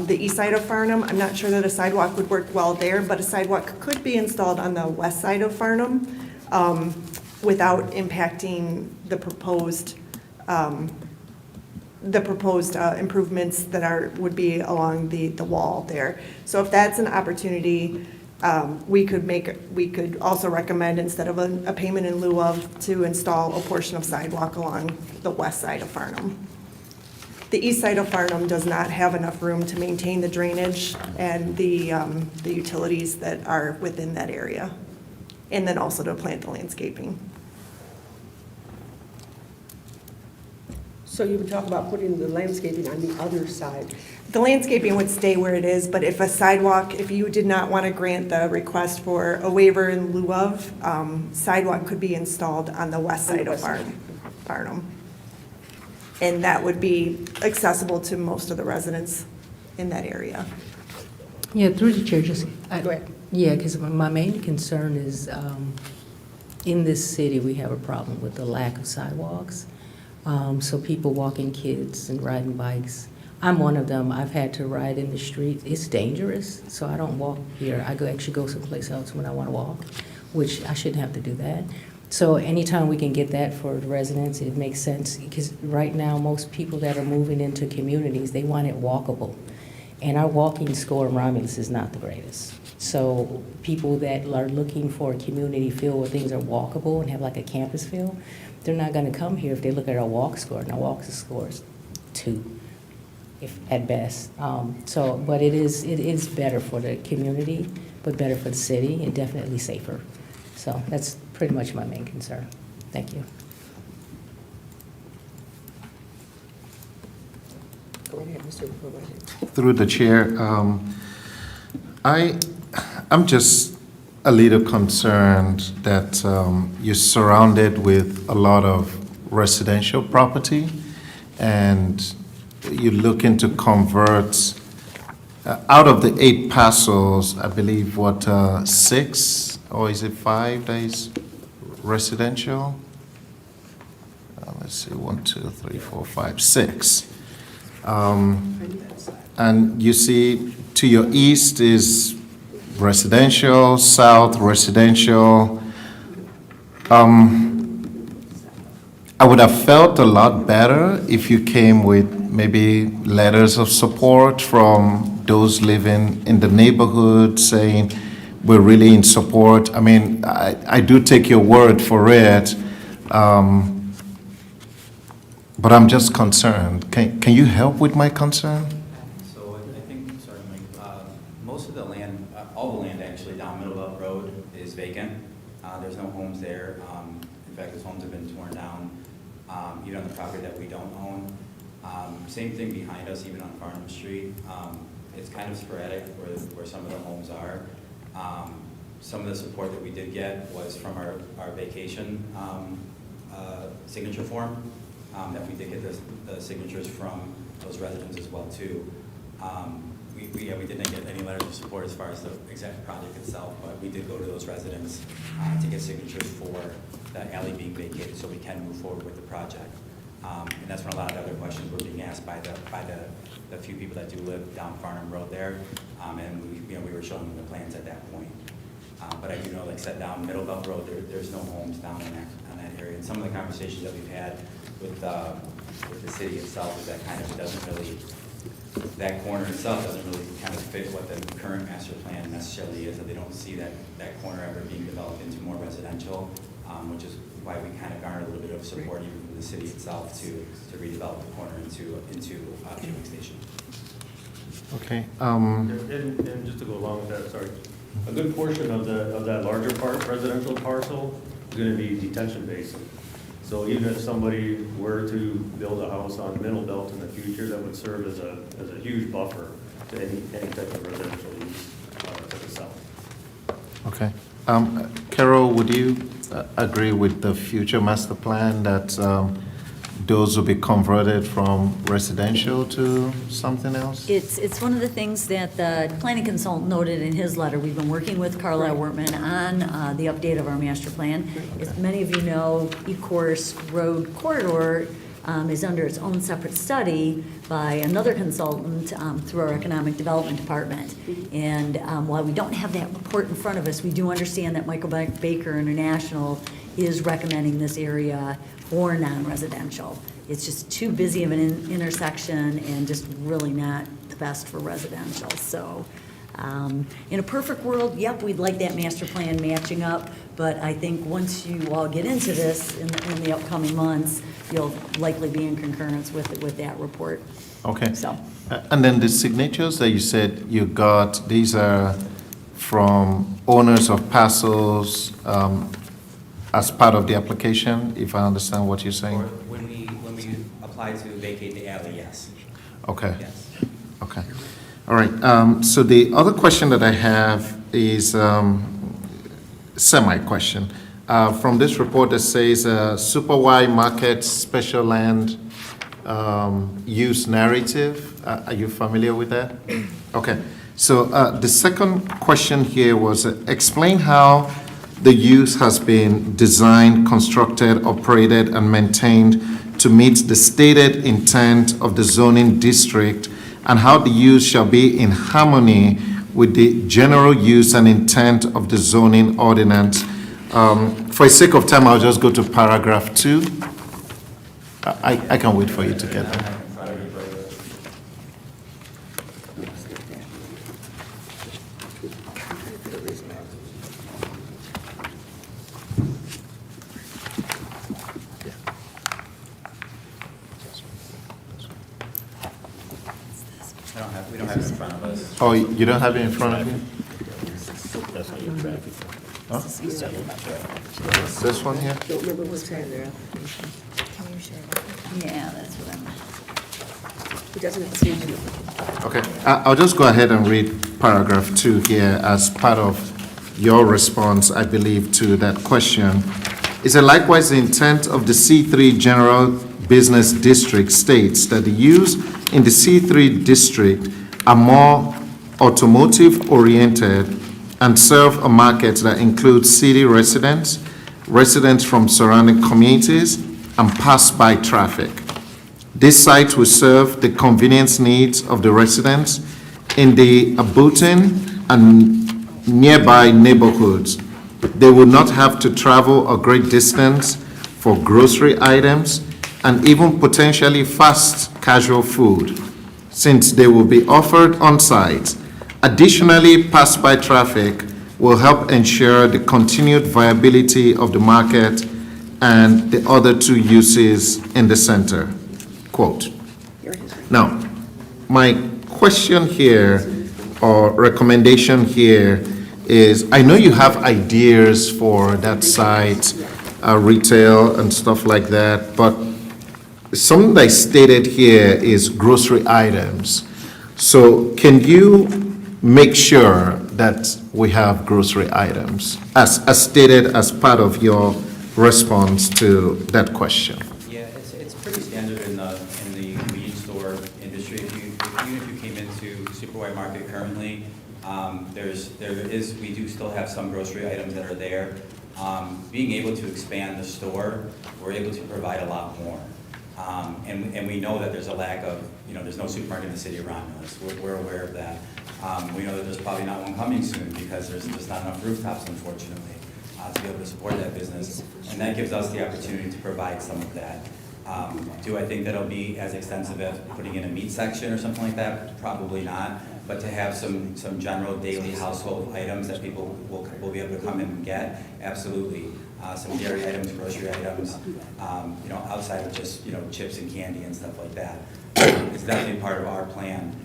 the east side of Farnham, I'm not sure that a sidewalk would work well there, but a sidewalk could be installed on the west side of Farnham without impacting the proposed improvements that would be along the wall there. So if that's an opportunity, we could also recommend, instead of a payment in lieu of, to install a portion of sidewalk along the west side of Farnham. The east side of Farnham does not have enough room to maintain the drainage and the utilities that are within that area, and then also to plant the landscaping. So you would talk about putting the landscaping on the other side. The landscaping would stay where it is, but if you did not want to grant the request for a waiver in lieu of, sidewalk could be installed on the west side of Farnham. And that would be accessible to most of the residents in that area. Yeah, through the chair, just, Go ahead. yeah, because my main concern is, in this city, we have a problem with the lack of sidewalks. So people walking kids and riding bikes. I'm one of them. I've had to ride in the street. It's dangerous, so I don't walk here. I actually go someplace else when I want to walk, which I shouldn't have to do that. So anytime we can get that for the residents, it makes sense, because right now, most people that are moving into communities, they want it walkable. And our walking score in Romulus is not the greatest. So people that are looking for a community feel where things are walkable and have like a campus feel, they're not going to come here if they look at our walk score, and our walk score is 2, if at best. But it is better for the community, but better for the city, and definitely safer. So that's pretty much my main concern. Thank you. Go ahead, Mr. Supervisor. Through the chair, I'm just a little concerned that you're surrounded with a lot of residential property, and you're looking to convert, out of the 8 parcels, I believe, 6, or is it 5 that is residential? Let's see, 1, 2, 3, 4, 5, 6. And you see, to your east is residential, south residential. I would have felt a lot better if you came with maybe letters of support from those living in the neighborhood saying, we're really in support. I mean, I do take your word for it, but I'm just concerned. Can you help with my concern? So I think, certainly, most of the land, all the land actually down Middle Belt Road is vacant. There's no homes there. In fact, those homes have been torn down, even on the property that we don't own. Same thing behind us, even on Farnham Street. It's kind of sporadic where some of the homes are. Some of the support that we did get was from our vacation signature form, that we did get the signatures from those residents as well too. We didn't get any letters of support as far as the exact project itself, but we did go to those residents to get signatures for the alley being vacated so we can move forward with the project. And that's when a lot of other questions were being asked by the few people that do live down Farnham Road there. And we were showing them the plans at that point. But I do know, like I said, down Middle Belt Road, there's no homes down in that area. And some of the conversations that we've had with the city itself is that kind of doesn't really, that corner itself doesn't really kind of fit what the current master plan necessarily is, that they don't see that corner ever being developed into more residential, which is why we kind of garnered a little bit of support even from the city itself to redevelop the corner into a fueling station. Okay. And just to go along with that, sorry, a good portion of that larger residential parcel is going to be detention basin. So even if somebody were to build a house on Middle Belt in the future, that would serve as a huge buffer to any type of residential use to the south. Okay. Carol, would you agree with the future master plan that those will be converted from residential to something else? It's one of the things that the planning consultant noted in his letter. We've been working with Carlisle Wortman on the update of our master plan. As many of you know, Ecorse Road Corridor is under its own separate study by another consultant through our Economic Development Department. And while we don't have that report in front of us, we do understand that Michael Baker International is recommending this area for non-residential. It's just too busy of an intersection and just really not the best for residential. So in a perfect world, yep, we'd like that master plan matching up, but I think once you all get into this in the upcoming months, you'll likely be in concurrence with that report. Okay. So. And then the signatures that you said you got, these are from owners of parcels as part of the application, if I understand what you're saying? Or when we apply to vacate the alley, yes. Okay. Yes. Okay. All right. So the other question that I have is semi-question. From this report that says Super Y Market Special Land Use Narrative. Are you familiar with that? Okay. So the second question here was explain how the use has been designed, constructed, operated, and maintained to meet the stated intent of the zoning district, and how the use shall be in harmony with the general use and intent of the zoning ordinance. For the sake of time, I'll just go to paragraph 2. I can wait for you to get there. We don't have it in front of us. Oh, you don't have it in front of you? This one here? Don't remember what's there. Yeah, that's what I'm. It doesn't have the page number. Okay, I'll just go ahead and read paragraph 2 here as part of your response, I believe, to that question. Is it likewise the intent of the C3 General Business District states that the use in the C3 district are more automotive-oriented and serve a market that includes city residents, residents from surrounding communities, and pass-by traffic. This site will serve the convenience needs of the residents in the abutting and nearby neighborhoods. They will not have to travel a great distance for grocery items and even potentially fast casual food, since they will be offered on-site. Additionally, pass-by traffic will help ensure the continued viability of the market and the other two uses in the center. Quote. Now, my question here or recommendation here is, I know you have ideas for that site, retail and stuff like that, but something that is stated here is grocery items. So can you make sure that we have grocery items as stated as part of your response to that question? Yeah, it's pretty standard in the convenience store industry. Even if you came into Superwide Market currently, we do still have some grocery items that are there. Being able to expand the store, we're able to provide a lot more. And we know that there's a lack of, there's no supermarket in the city of Romulus. We're aware of that. We know that there's probably not one coming soon because there's just not enough rooftops, unfortunately, to be able to support that business. And that gives us the opportunity to provide some of that. Do I think that'll be as extensive as putting in a meat section or something like that? Probably not. But to have some general daily household items that people will be able to come in and get, absolutely. Some dairy items, grocery items, outside of just, chips and candy and stuff like that. It's definitely part of our plan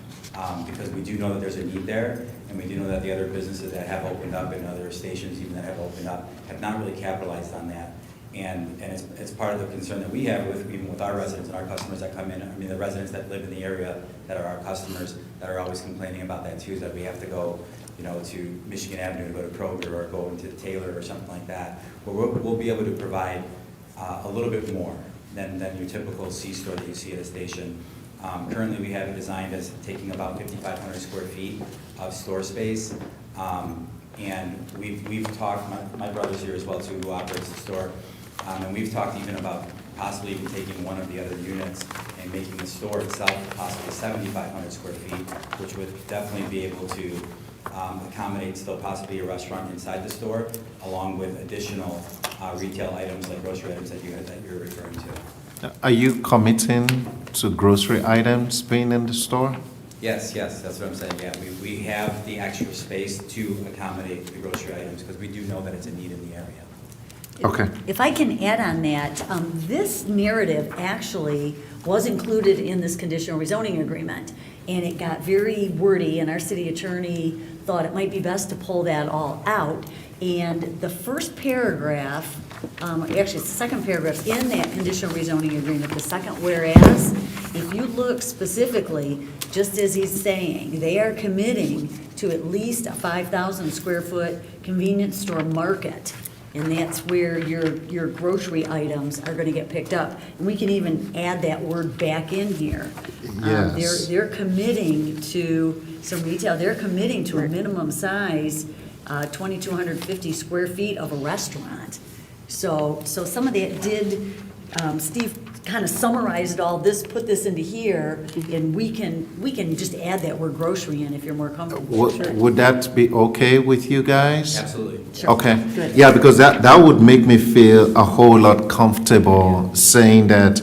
because we do know that there's a need there, and we do know that the other businesses that have opened up and other stations even that have opened up have not really capitalized on that. And it's part of the concern that we have even with our residents and our customers that come in. I mean, the residents that live in the area that are our customers that are always complaining about that too, is that we have to go, to Michigan Avenue to go to Kroger or go into Taylor or something like that. But we'll be able to provide a little bit more than your typical C-store that you see at a station. Currently, we have it designed as taking about 5,500 square feet of store space. And we've talked, my brother's here as well too, who operates the store, and we've talked even about possibly even taking one of the other units and making the store itself possibly 7,500 square feet, which would definitely be able to accommodate still possibly a restaurant inside the store, along with additional retail items like grocery items that you're referring to. Are you committing to grocery items being in the store? Yes, that's what I'm saying, yeah. We have the extra space to accommodate the grocery items because we do know that it's a need in the area. Okay. If I can add on that, this narrative actually was included in this conditional rezoning agreement, and it got very wordy, and our city attorney thought it might be best to pull that all out. And the first paragraph, actually it's the second paragraph in that conditional rezoning agreement, the second whereas, if you look specifically, just as he's saying, they are committing to at least a 5,000 square foot convenience store market. And that's where your grocery items are gonna get picked up. And we can even add that word back in here. Yes. They're committing to some retail, they're committing to a minimum size, 2,250 square feet of a restaurant. So some of that did, Steve kind of summarized all this, put this into here, and we can just add that word grocery in if you're more comfortable. Would that be okay with you guys? Absolutely. Sure. Okay. Good. Yeah, because that would make me feel a whole lot comfortable saying that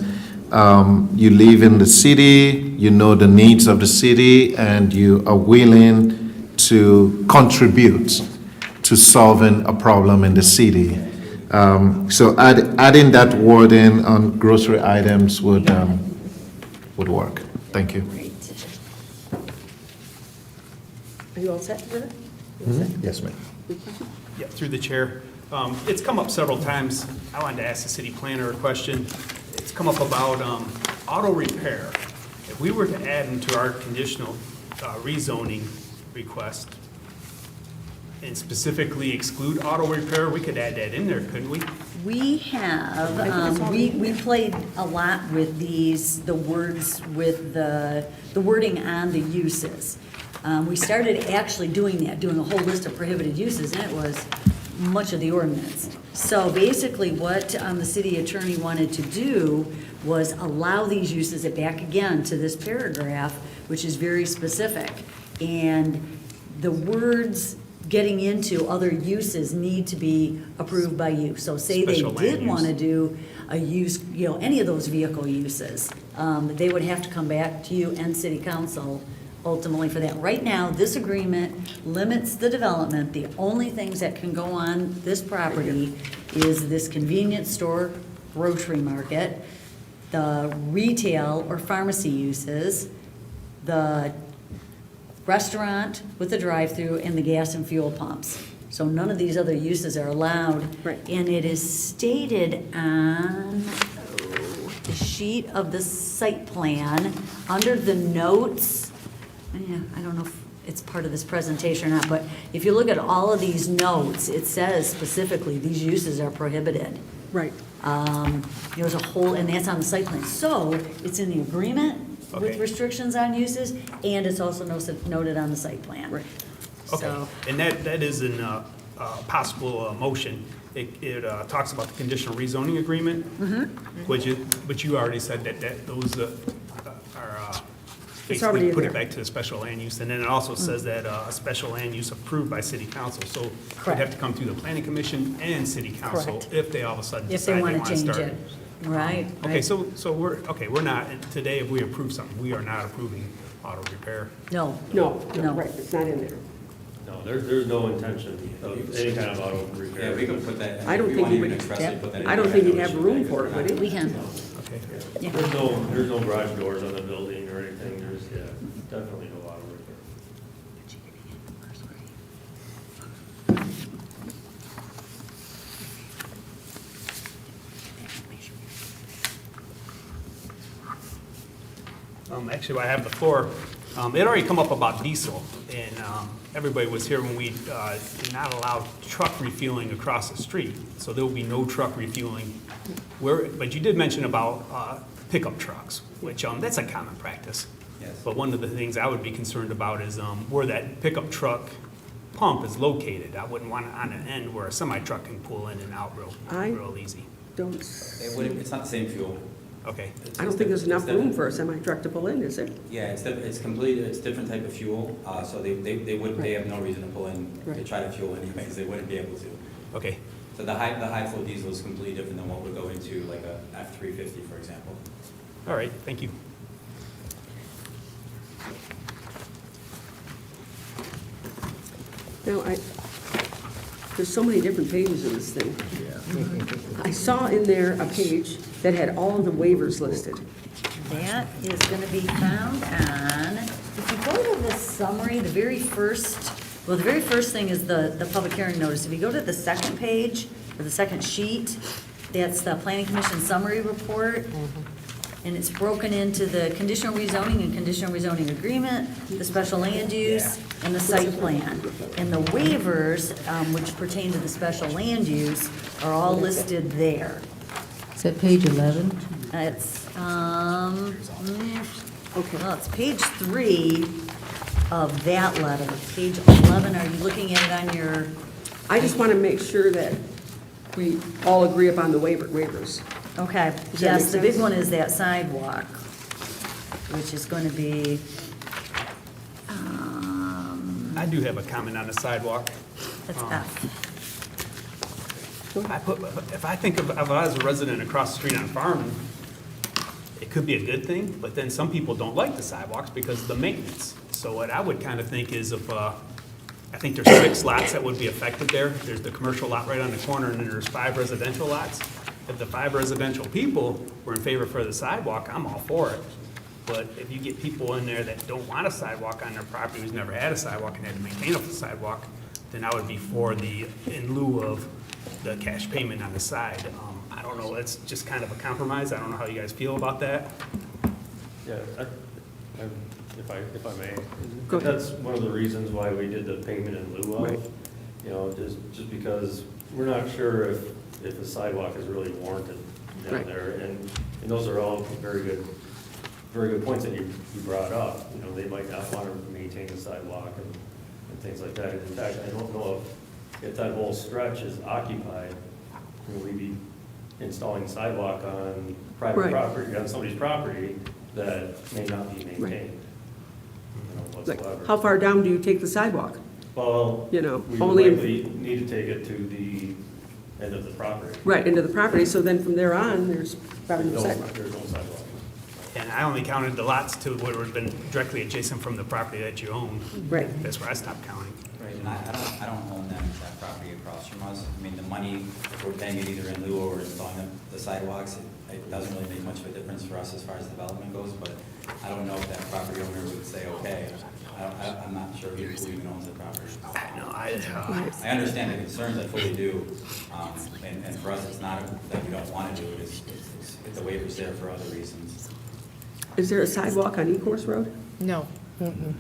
you live in the city, you know the needs of the city, and you are willing to contribute to solving a problem in the city. So adding that wording on grocery items would work. Thank you. Great. Are you all set for that? Yes, ma'am. Yeah, through the chair. It's come up several times. I wanted to ask the city planner a question. It's come up about auto repair. If we were to add into our conditional rezoning request and specifically exclude auto repair, we could add that in there, couldn't we? We have, we played a lot with the words, with the wording on the uses. We started actually doing that, doing a whole list of prohibited uses, and it was much of the ordinance. So basically, what the city attorney wanted to do was allow these uses, it back again to this paragraph, which is very specific. And the words getting into other uses need to be approved by you. So say they Special land did use. want to do a use, any of those vehicle uses, they would have to come back to you and city council ultimately for that. Right now, this agreement limits the development. The only things that can go on this property is this convenience store, grocery market, the retail or pharmacy uses, the restaurant with the drive-through, and the gas and fuel pumps. So none of these other uses are allowed. Right. And it is stated on the sheet of the site plan, under the notes. Yeah, I don't know if it's part of this presentation or not, but if you look at all of these notes, it says specifically, these uses are prohibited. Right. There's a whole, and that's on the site plan. So it's in the agreement with Okay. restrictions on uses, and it's also noted on the site plan. Right. Okay, So, and that is in possible motion. It talks about the conditional rezoning agreement, but you already said that those are already basically in put there. it back to the special land use. And then it also says that a special land use approved by city council. So it'd Correct. have to come through the planning commission and city council Correct. if they all of a sudden if they decide they want want to to change start. it. Right. Okay, right. so we're not, today if we approve something, we are not approving auto repair. No, No, No. right, it's not in there. No, there's no intention of any kind of auto repair. Yeah, we can put that, I don't we think want he to even would- expressly put that in. I don't there, think he'd no have issue room with that. for it, would he? we can. Okay. Yeah. There's no garage doors on the building or anything, there's, definitely no auto repair. Actually, while I have the floor, it already come up about diesel, and everybody was here when we did not allow truck refueling across the street, so there will be no truck refueling. But you did mention about pickup trucks, which that's a common practice. Yes. But one of the things I would be concerned about is where that pickup truck pump is located. I wouldn't want it on an end where a semi-truck can pull in and out real easy. Don't, It's not the same fuel. Okay. I don't think there's enough room for a semi-truck to pull in, is there? Yeah, it's different type of fuel, so they wouldn't, they have no reason to pull in, to Right. try to fuel anyways, they wouldn't be able to. Okay. So the high flow diesel is completely different than what would go into like a F-350, for example. All right, thank you. Now, there's so many different pages of this thing. I saw in there a page that had all of the waivers listed. That is going to be found on, if you go to the summary, the very first thing is the public hearing notice. If you go to the second page, or the second sheet, that's the planning commission summary report. And it's broken into the conditional rezoning and conditional rezoning agreement, the special land use, and the site plan. And the waivers, which pertain to the special land use, are all listed there. Is that page 11? It's, well, it's page 3 of that letter. Page 11, are you looking at it on your, I just want to make sure that we all agree upon the waivers. okay, Does that yes, make the big sense? one is that sidewalk, which is going to be, I do have a comment on the sidewalk. that's F. If I think of, if I was a resident across the street on Farm, it could be a good thing, but then some people don't like the sidewalks because of the maintenance. So what I would kind of think is I think there's 6 lots that would be affected there. There's the commercial lot right on the corner, and then there's 5 residential lots. If the 5 residential people were in favor for the sidewalk, I'm all for it. But if you get people in there that don't want a sidewalk on their property, who's never had a sidewalk and had to maintain a sidewalk, then I would be for the, in lieu of the cash payment on the side. I don't know, it's just kind of a compromise. I don't know how you guys feel about that. Yeah, if I may. Go ahead. That's one of the reasons why we did the payment in lieu Right. of. You know, just because we're not sure if a sidewalk is really warranted down Right. there. And those are all very good points that you brought up. You know, they might not want to maintain the sidewalk and things like that. In fact, I don't know if that whole stretch is occupied, will we be installing sidewalk on private Right. property, on somebody's property that may not be maintained, Right. you know, Like, whatsoever. how far down do you take the sidewalk? Well, You know, we only would if- likely need to take it to the end of the property. Right, into the property, so then from there on, there's probably no There's sidewalk. there's no sidewalk. And I only counted the lots to where it would have been directly adjacent from the property that you own. Right. That's where I stopped counting. Right, and I don't own that property across from us. I mean, the money, if we're paying it either in lieu or installing the sidewalks, it doesn't really make much of a difference for us as far as development goes, but I don't know if that property owner would say, okay. I'm not sure who even owns the property. No, I understand the concerns, I fully do. And for us, it's not that we don't want to do it, it's the waiver's there for other reasons. Is there a sidewalk on Ecorse Road? No.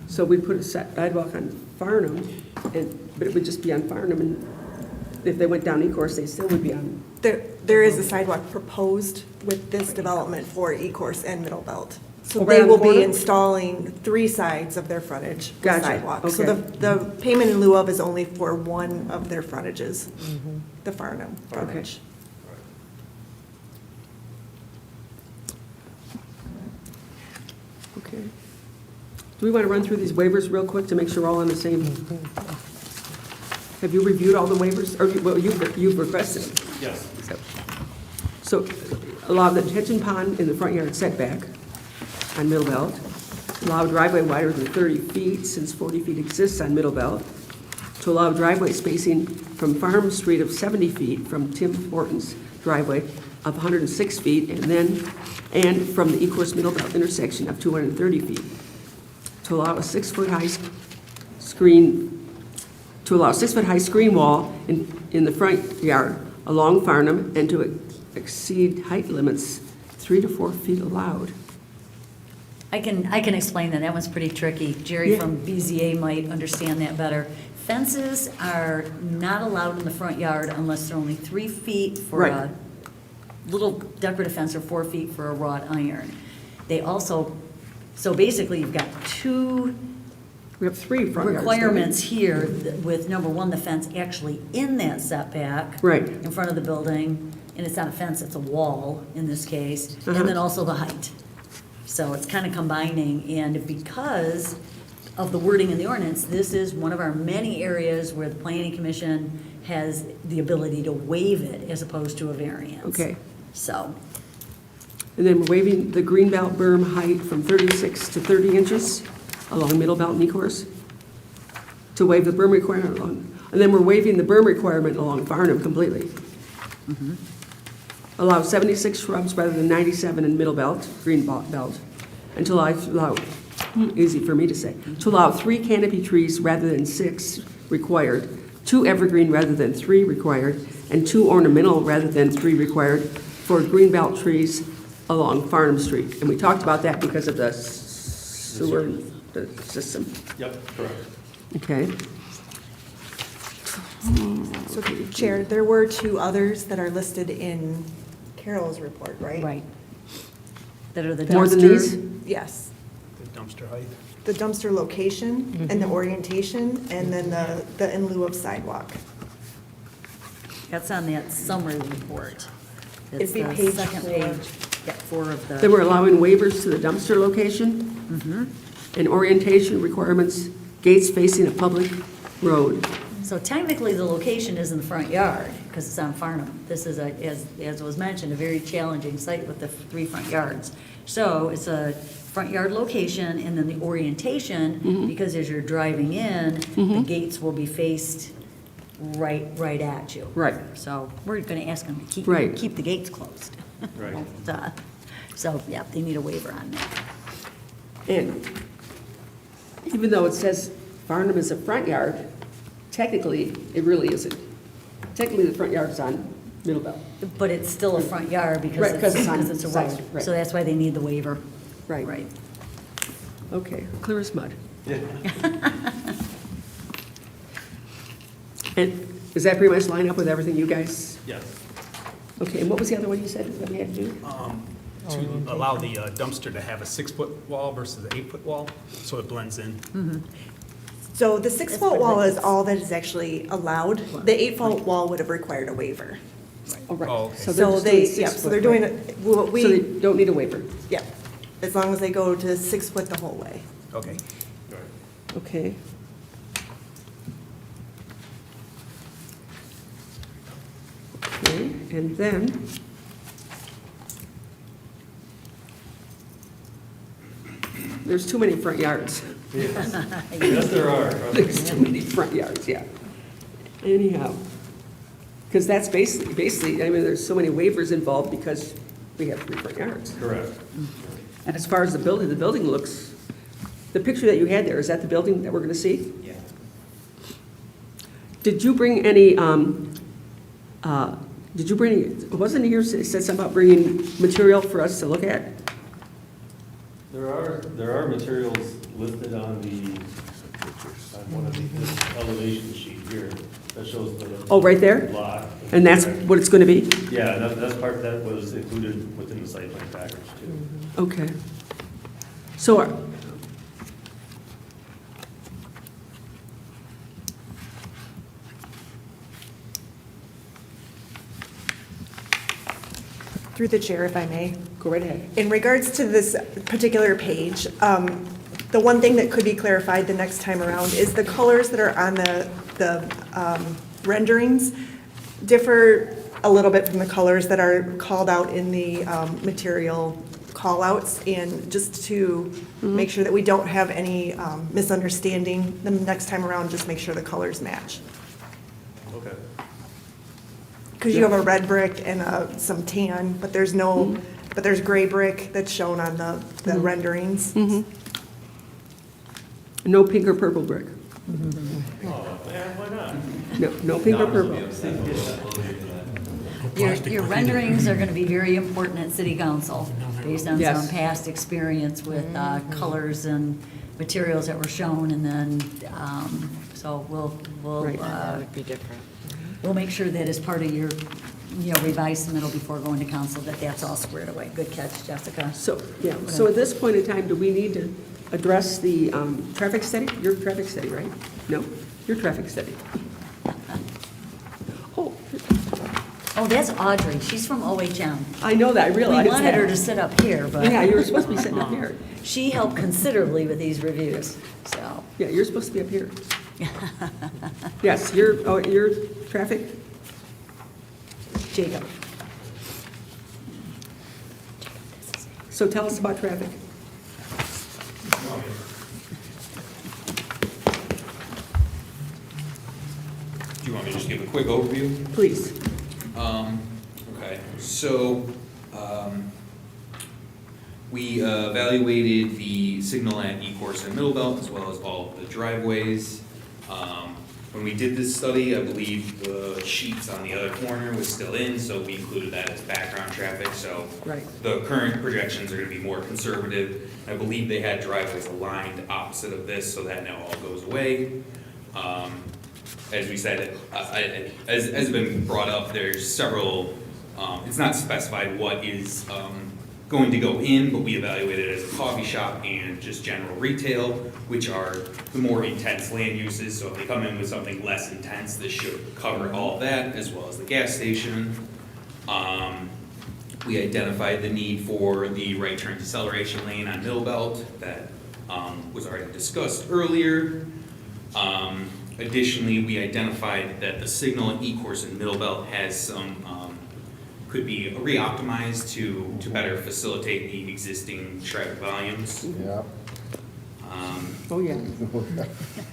So we'd put a sidewalk on Farnham, but it would just be on Farnham, and if they went down Ecorse, they still would be on. There is a sidewalk proposed with this development for Ecorse and Middle Belt. So Oh, right they on will the corner? be installing 3 sides of their frontage with Gotcha, sidewalks. So okay. the payment in lieu of is only for one of their frontages, the Farnham frontage. Okay. Do we want to run through these waivers real quick to make sure we're all on the same? Have you reviewed all the waivers, or, well, you've requested them? Yes. So allow the detention pond in the front yard setback on Middle Belt. Allow driveway wider than 30 feet, since 40 feet exists on Middle Belt. To allow driveway spacing from Farm Street of 70 feet from Tim Horton's driveway of 106 feet, and from the Ecorse Middle Belt intersection of 230 feet. To allow a 6-foot high screen, to allow a 6-foot high screen wall in the front yard along Farnham, and to exceed height limits 3 to 4 feet allowed. I can explain that. That one's pretty tricky. Jerry Yeah. from BZA might understand that better. Fences are not allowed in the front yard unless they're only 3 feet for Right. a little decorative fence or 4 feet for a wrought iron. They also, so basically you've got 2 We have 3 front yards. don't we? requirements here with, number one, the fence actually in that setback. Right. In front of the building, and it's not a fence, it's a wall in this case, Uh-huh. and then also the height. So it's kind of combining, and because of the wording in the ordinance, this is one of our many areas where the planning commission has the ability to waive it as opposed to a variance. Okay. So, And then we're waiving the greenbelt berm height from 36 to 30 inches along Middle Belt and Ecorse. To waive the berm requirement along, and then we're waiving the berm requirement along Farnham completely. Allow 76 shrubs rather than 97 in Middle Belt, green belt. And to allow, easy for me to say, to allow 3 canopy trees rather than 6 required, 2 evergreen rather than 3 required, and 2 ornamental rather than 3 required for greenbelt trees along Farnham Street. And we talked about that because of the sewer system. Yep, correct. Okay? So Chair, there were 2 others that are listed in Carol's report, right? right. That are the More than these? dumpster. Yes. The dumpster height. The dumpster location and the orientation, and then the in lieu of sidewalk. That's on that summary report. It'd It's be the page second 4. page, yeah, 4 of the. Then we're allowing waivers to the dumpster location and orientation requirements, gates facing a public road. So technically, the location is in the front yard, because it's on Farnham. This is, as was mentioned, a very challenging site with the 3 front yards. So it's a front yard location, and then the orientation, because as you're driving in, the gates will be faced right at you. Right. So we're going to ask them to Right. keep the gates closed. Right. So, yeah, they need a waiver on that. And even though it says Farnham is a front yard, technically, it really isn't. Technically, the front yard is on Middle Belt. But it's still a front yard Right, because 'cause it's on because it's a side road. street, right. So that's why they need the waiver. Right. Right. Okay, clear as mud. And does that pretty much line up with everything you guys? Yes. Okay, and what was the other one you said that we had to do? To allow the dumpster to have a 6-foot wall versus an 8-foot wall, so it blends in. So the 6-foot wall is all that is actually allowed. The 8-foot wall would have required a waiver. Oh, right. Oh, okay. they're So just they, doing yeah, 6 so they're foot, doing, right. it. What So they we, don't need a waiver. yeah, as long as they go to 6 foot the whole way. Okay. Okay. Okay, and then, there's too many front yards. Yes, there are. There's too many front yards, yeah. Anyhow, because that's basically, I mean, there's so many waivers involved because we have 3 front yards. Correct. And as far as the building looks, the picture that you had there, is that the building that we're gonna see? Yeah. Did you bring any, wasn't it here, it said something about bringing material for us to look at? There are materials listed on one of the elevation sheet here that shows the. Oh, right there? Lot. And that's what it's gonna be? Yeah, that's part that was included within the site plan package too. Okay. So, Through the chair, if I may. go right ahead. In regards to this particular page, the one thing that could be clarified the next time around is the colors that are on the renderings differ a little bit from the colors that are called out in the material callouts. And just to make sure that we don't have any misunderstanding, the next time around, just make sure the colors match. Okay. Because you have a red brick and some tan, but there's no, but there's gray brick that's shown on the renderings. No pink or purple brick. Oh, yeah, why not? No pink or purple. Your renderings are gonna be very important at city council, based on Yes. some past experience with colors and materials that were shown, and then, so we'll, Right. we'll make sure that as part of your, revised submittal before going to council, that's all squared away. Good catch, Jessica. So, yeah, so at this point in time, do we need to address the traffic study? Your traffic study, right? No, your traffic study. Oh, that's Audrey, she's from OHM. I know that, I We realize that. wanted her to sit up here, but. Yeah, you were supposed to be sitting up here. She helped considerably with these reviews, so. Yeah, you're supposed to be up here. Yes, your traffic? Jacob. So tell us about traffic. Do you want me to just give a quick overview? Please. Okay, so, we evaluated the signal at E-course and Middle Belt, as well as all of the driveways. When we did this study, I believe the sheets on the other corner was still in, so we included that as background traffic, so. Right. The current projections are gonna be more conservative. I believe they had driveways aligned opposite of this, so that now all goes away. As we said, as has been brought up, there's several, it's not specified what is going to go in, but we evaluated it as a coffee shop and just general retail, which are the more intense land uses. So if they come in with something less intense, this should cover all of that, as well as the gas station. We identified the need for the right turn deceleration lane on Middle Belt that was already discussed earlier. Additionally, we identified that the signal in E-course and Middle Belt has some, could be re-optimized to better facilitate the existing traffic volumes. Yeah. Oh, yeah.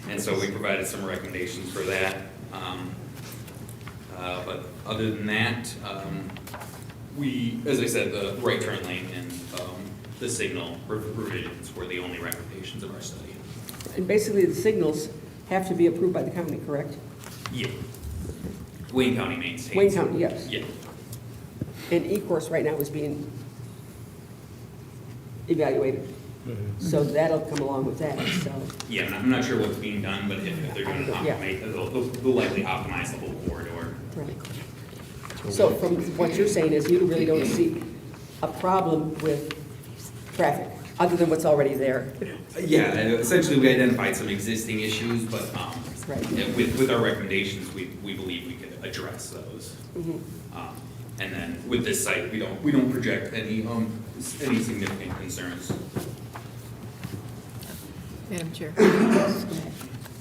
And so we provided some recommendations for that. But other than that, we, as I said, the right turn lane and the signal revisions were the only recommendations of our study. And basically, the signals have to be approved by the county, correct? Yeah. Wayne County maintains. Wayne County, yes. Yeah. And E-course right now is being evaluated. So that'll come along with that, so. Yeah, I'm not sure what's being done, but if they're going to Yeah. optimize, they'll likely optimize the whole corridor. Right. So from what you're saying is you really don't see a problem with traffic, other than what's already there? Yeah, and essentially we identified some existing issues, but Right. yeah, with our recommendations, we believe we could address those. And then with this site, we don't project any significant concerns. Madam Chair.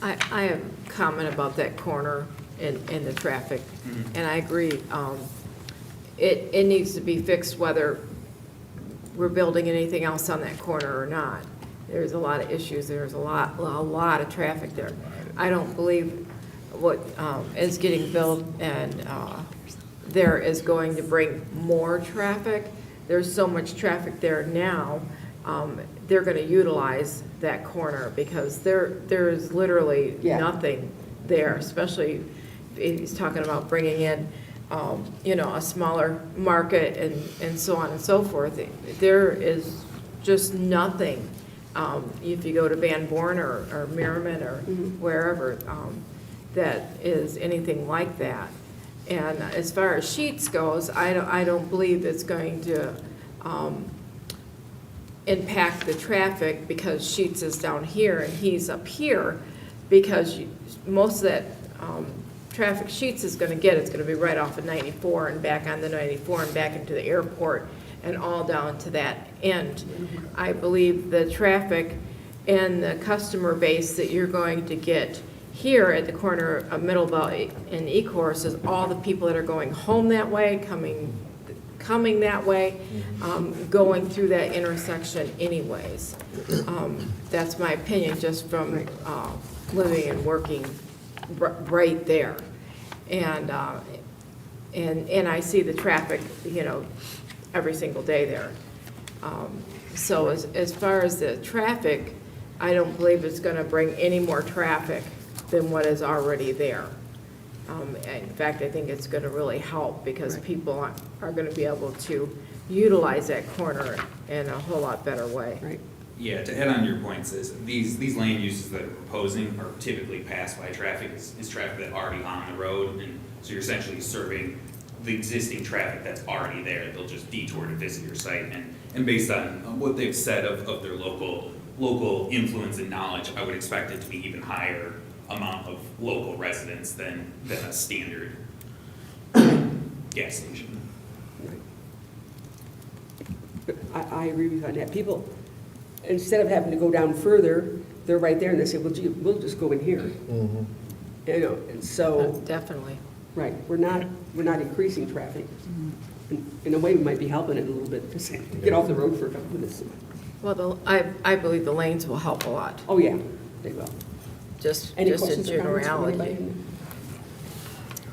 I have a comment about that corner and the traffic, and I agree. It needs to be fixed whether we're building anything else on that corner or not. There's a lot of issues, there's a lot of traffic there. I don't believe what is getting built and there is going to bring more traffic. There's so much traffic there now, they're gonna utilize that corner because there is literally nothing there, especially if he's talking about bringing in, a smaller market and so on and so forth. There is just nothing, if you go to Van Born or Merriman or wherever, that is anything like that. And as far as Sheets goes, I don't believe it's going to impact the traffic because Sheets is down here and he's up here, because most of that traffic Sheets is going to get, it's going to be right off of 94 and back on the 94 and back into the airport and all down to that end. I believe the traffic and the customer base that you're going to get here at the corner of Middle Belt and E-Course is all the people that are going home that way, coming that way, going through that intersection anyways. That's my opinion, just from living and working right there. And I see the traffic, every single day there. So as far as the traffic, I don't believe it's gonna bring any more traffic than what is already there. In fact, I think it's gonna really help because people are gonna be able to utilize that corner in a whole lot better way. Right. Yeah, to add on to your points, is these lane uses that are proposing are typically passed by traffic, is traffic that's already on the road, and so you're essentially serving the existing traffic that's already there. They'll just detour to visit your site, and based on what they've said of their local influence and knowledge, I would expect it to be even higher amount of local residents than a standard gas station. I agree with you on that. People, instead of having to go down further, they're right there and they say, well, gee, we'll just go in here. And so. Definitely. Right, we're not increasing traffic. In a way, we might be helping it a little bit, just get off the road for a couple minutes. Well, I believe the lanes will help a lot, Oh, yeah, they will. just Any in questions or comments from generality. anybody?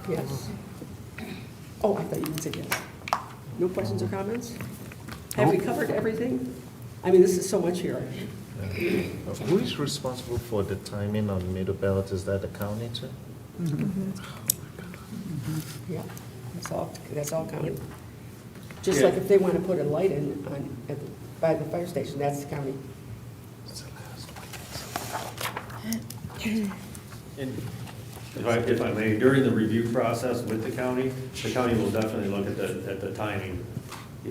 Yes. Oh, I thought you would say yes. No questions or comments? Have we covered everything? I mean, this is so much here. Who is responsible for the timing on Middle Belt? Is that the county too? Yeah, that's all county. Just like if they want to put a light in by the fire station, that's the county. And if I may, during the review process with the county will definitely look at the timing,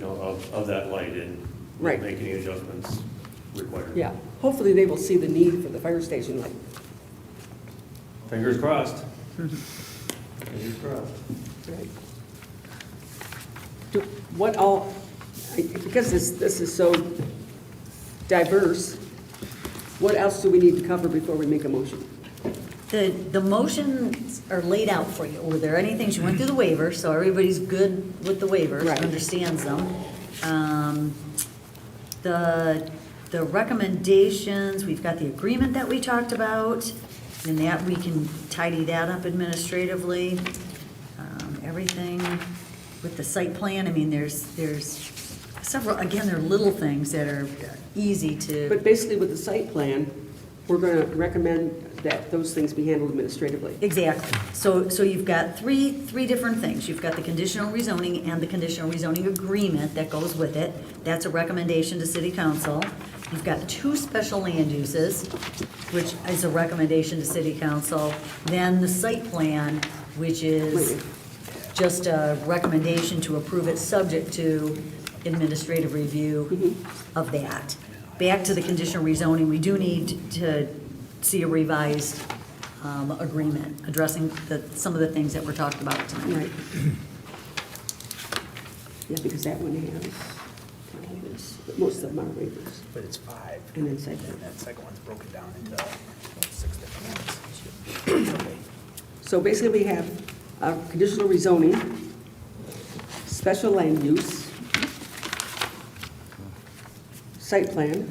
of that light and Right. make any adjustments required. Yeah, hopefully they will see the need for the fire station light. Fingers crossed. Fingers crossed. Right. What all, because this is so diverse, what else do we need to cover before we make a motion? The motions are laid out for you. Were there any things, you went through the waivers, so everybody's good with the waivers, Right. understands them. The recommendations, we've got the agreement that we talked about, and that we can tidy that up administratively. Everything with the site plan, I mean, there's several, again, there are little things that are easy to. But basically with the site plan, we're going to recommend that those things be handled administratively. Exactly. So you've got three different things. You've got the conditional rezoning and the conditional rezoning agreement that goes with it. That's a recommendation to city council. You've got 2 special land uses, which is a recommendation to city council. Then the site plan, which is just a recommendation to approve it subject to administrative review of that. Back to the conditional rezoning, we do need to see a revised agreement addressing some of the things that were talked about tonight. Right. Yeah, because that one has, but most of them are waivers. But it's 5. And then site plan. And that second one's broken down into 6 different ones. So basically, we have conditional rezoning, special land use, site plan.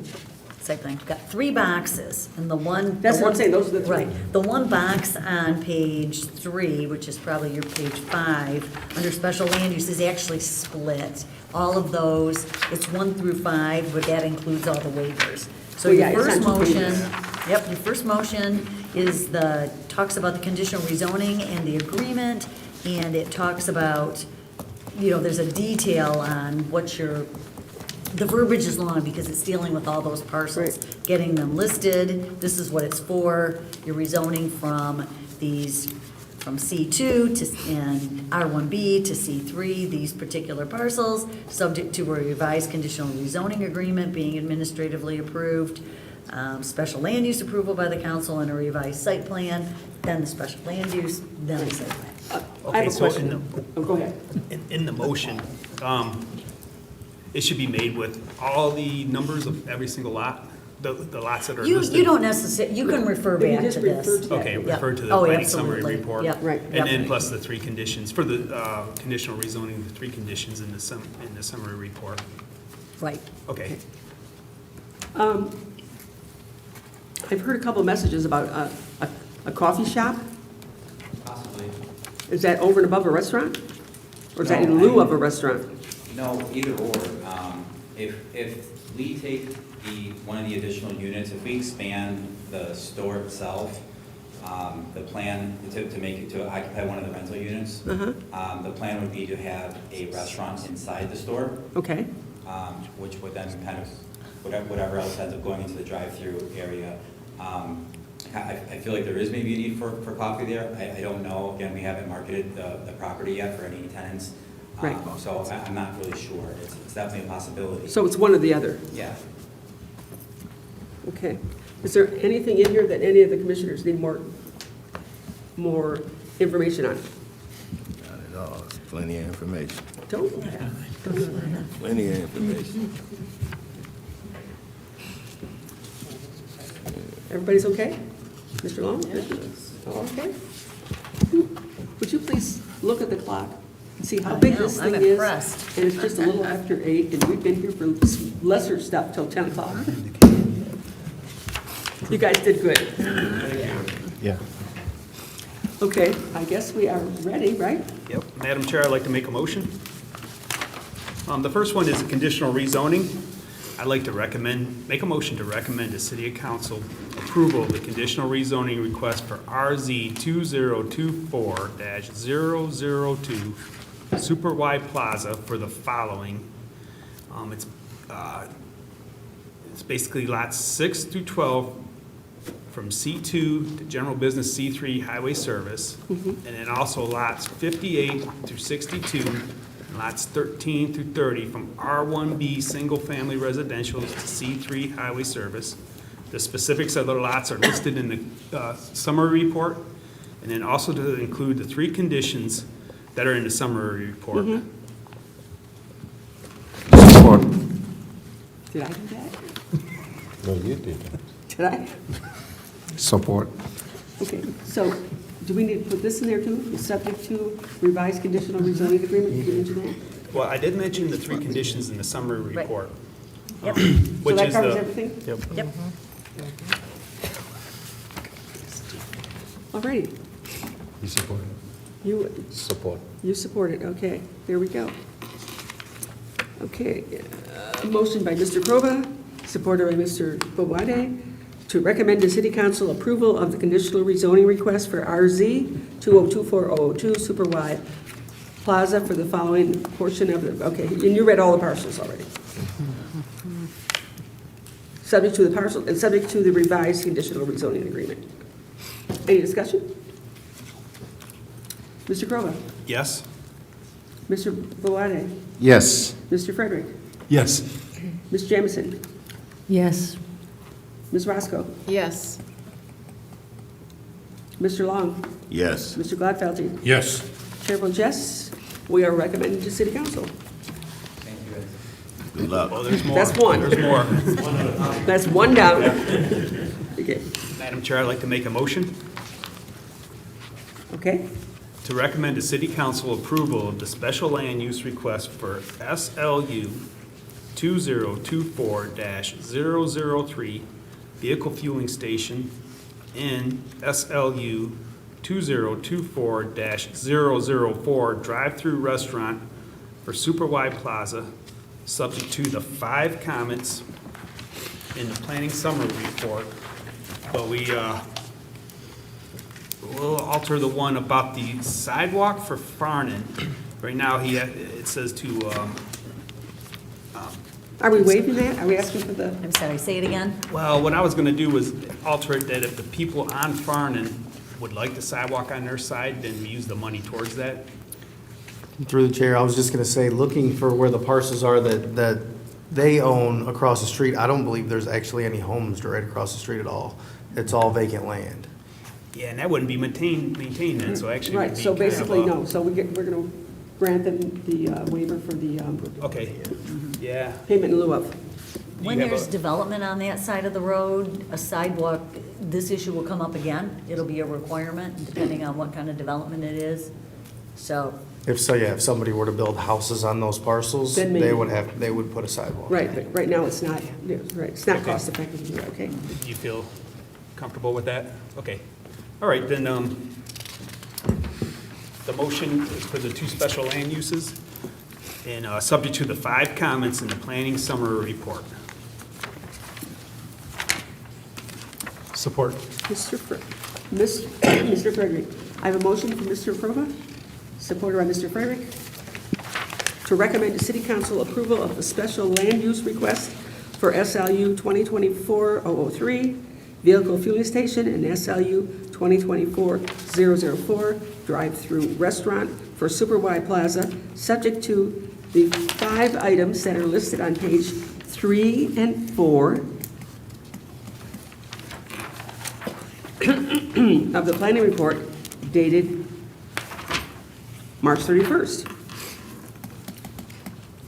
Site plan, you've got 3 boxes, and the one. That's the what I'm one- saying, those are the 3. Right, the one box on page 3, which is probably your page 5, under special land use is actually split. All of those, it's 1 through 5, but that includes all the waivers. So Well, your yeah, it's first on 2 motion, pages. yep, your first motion is talks about the conditional rezoning and the agreement, and it talks about, there's a detail on the verbiage is long because it's dealing with all those parcels, getting them listed, this is what it's for, you're rezoning from C2 and R1B to C3, these particular parcels, subject to a revised conditional rezoning agreement being administratively approved, special land use approval by the council and a revised site plan, then the special land use, then the site plan. I have a so question. Go ahead. In the motion, it should be made with all the numbers of every single lot, the lots that are listed? You don't necessarily, you can refer You back just to refer this. to that. Okay, Yep. refer to the Oh, planning summary absolutely. report. Yep. Right. And then Yep. plus the 3 conditions, for the conditional rezoning, the 3 conditions in the summary report. Right. Okay. I've heard a couple of messages about a coffee shop. Possibly. Is that over and above a restaurant? Or is that No, in lieu of a restaurant? No, either or. If we take one of the additional units, if we expand the store itself, the plan to make it, to occupy one of the rental units, the plan would be to have a restaurant inside the store, Okay. which would then kind of, whatever else ends up going into the drive-through area. I feel like there is maybe a need for coffee there. I don't know. Again, we haven't marketed the property yet for any tenants. Right. So I'm not really sure. It's definitely a possibility. So it's one or the other? Yeah. Okay. Is there anything in here that any of the commissioners need more information on? Not at all. It's plenty of information. Don't laugh. Plenty of information. Everybody's okay? Mr. Long? All okay? Would you please look at the clock and see how I big know, this I'm thing is? impressed. And it's just a little after 8, and we've been here for lesser stuff till 10 o'clock. You guys did good. Yeah. Okay, I guess we are ready, right? Yep. Madam Chair, I'd like to make a motion. The first one is a conditional rezoning. I'd like to make a motion to recommend to City Council approval of the conditional rezoning request for RZ 2024-002 Super Y Plaza for the following. It's basically lots 6 through 12 from C2 to general business C3 highway service. And then also lots 58 through 62, and lots 13 through 30 from R1B single-family residential to C3 highway service. The specifics of the lots are listed in the summary report, and then also to include the 3 conditions that are in the summary report. Support. Did I do that? No, you did that. Did I? Support. Okay, so do we need to put this in there too? The subject to revised conditional rezoning agreement? Did you mention that? Well, I did mention the 3 conditions in the summary report. Yep. So Which that is covers the- everything? Yep. All righty. You support it? You, Support. you support it, okay, there we go. Okay, motion by Mr. Proba, supported by Mr. Bobade, to recommend to City Council approval of the conditional rezoning request for RZ 2024002 Super Y Plaza for the following portion of the, okay, and you read all the parcels already. Subject to the parcel, and subject to the revised conditional rezoning agreement. Any discussion? Mr. Crova? Yes? Mr. Valade? Yes. Mr. Frederick? Yes. Ms. Jamison? Yes. Ms. Roscoe? Yes. Mr. Long? Yes. Mr. Gladfelter? Yes. Chair votes yes. We are recommending to City Council. Good luck. Oh, there's more. That's one. There's more. That's one down. Okay. Madam Chair, I'd like to make a motion Okay. to recommend to City Council approval of the special land use request for SLU 2024-003 vehicle fueling station and SLU 2024-004 drive-through restaurant for Super Y Plaza, subject to the 5 comments in the planning summary report. But we'll alter the one about the sidewalk for Farnan. Right now, it says to, Are we waiving that? Are we asking for the, I'm sorry, say it again? well, what I was gonna do was alter it that if the people on Farnan would like the sidewalk on their side, then we use the money towards that. Through the chair, I was just gonna say, looking for where the parcels are that they own across the street, I don't believe there's actually any homes right across the street at all. It's all vacant land. Yeah, and that wouldn't be maintained then, so actually. it would right, be so kind of basically, a- no. So we're going to grant them the waiver for the Okay, yeah. payment in lieu of. When have there's a- development on that side of the road, a sidewalk, this issue will come up again. It'll be a requirement, depending on what kind of development it is. So, If somebody were to build houses on those parcels, Then maybe. they would put a sidewalk. Right, but right now it's not, yeah, right, it's not Okay. cost effective, to do that, okay? Do you feel comfortable with that? Okay. All right, then, the motion is for the 2 special land uses and, subject to the 5 comments in the planning summary report. Support. Mr. Frederick, I have a motion from Mr. Crova, supported by Mr. Frederick, to recommend to City Council approval of the special land use request for SLU 2024-003 vehicle fueling station and SLU 2024-004 drive-through restaurant for Super Y Plaza, subject to the 5 items that are listed on page 3 and 4 of the planning report dated March 31st.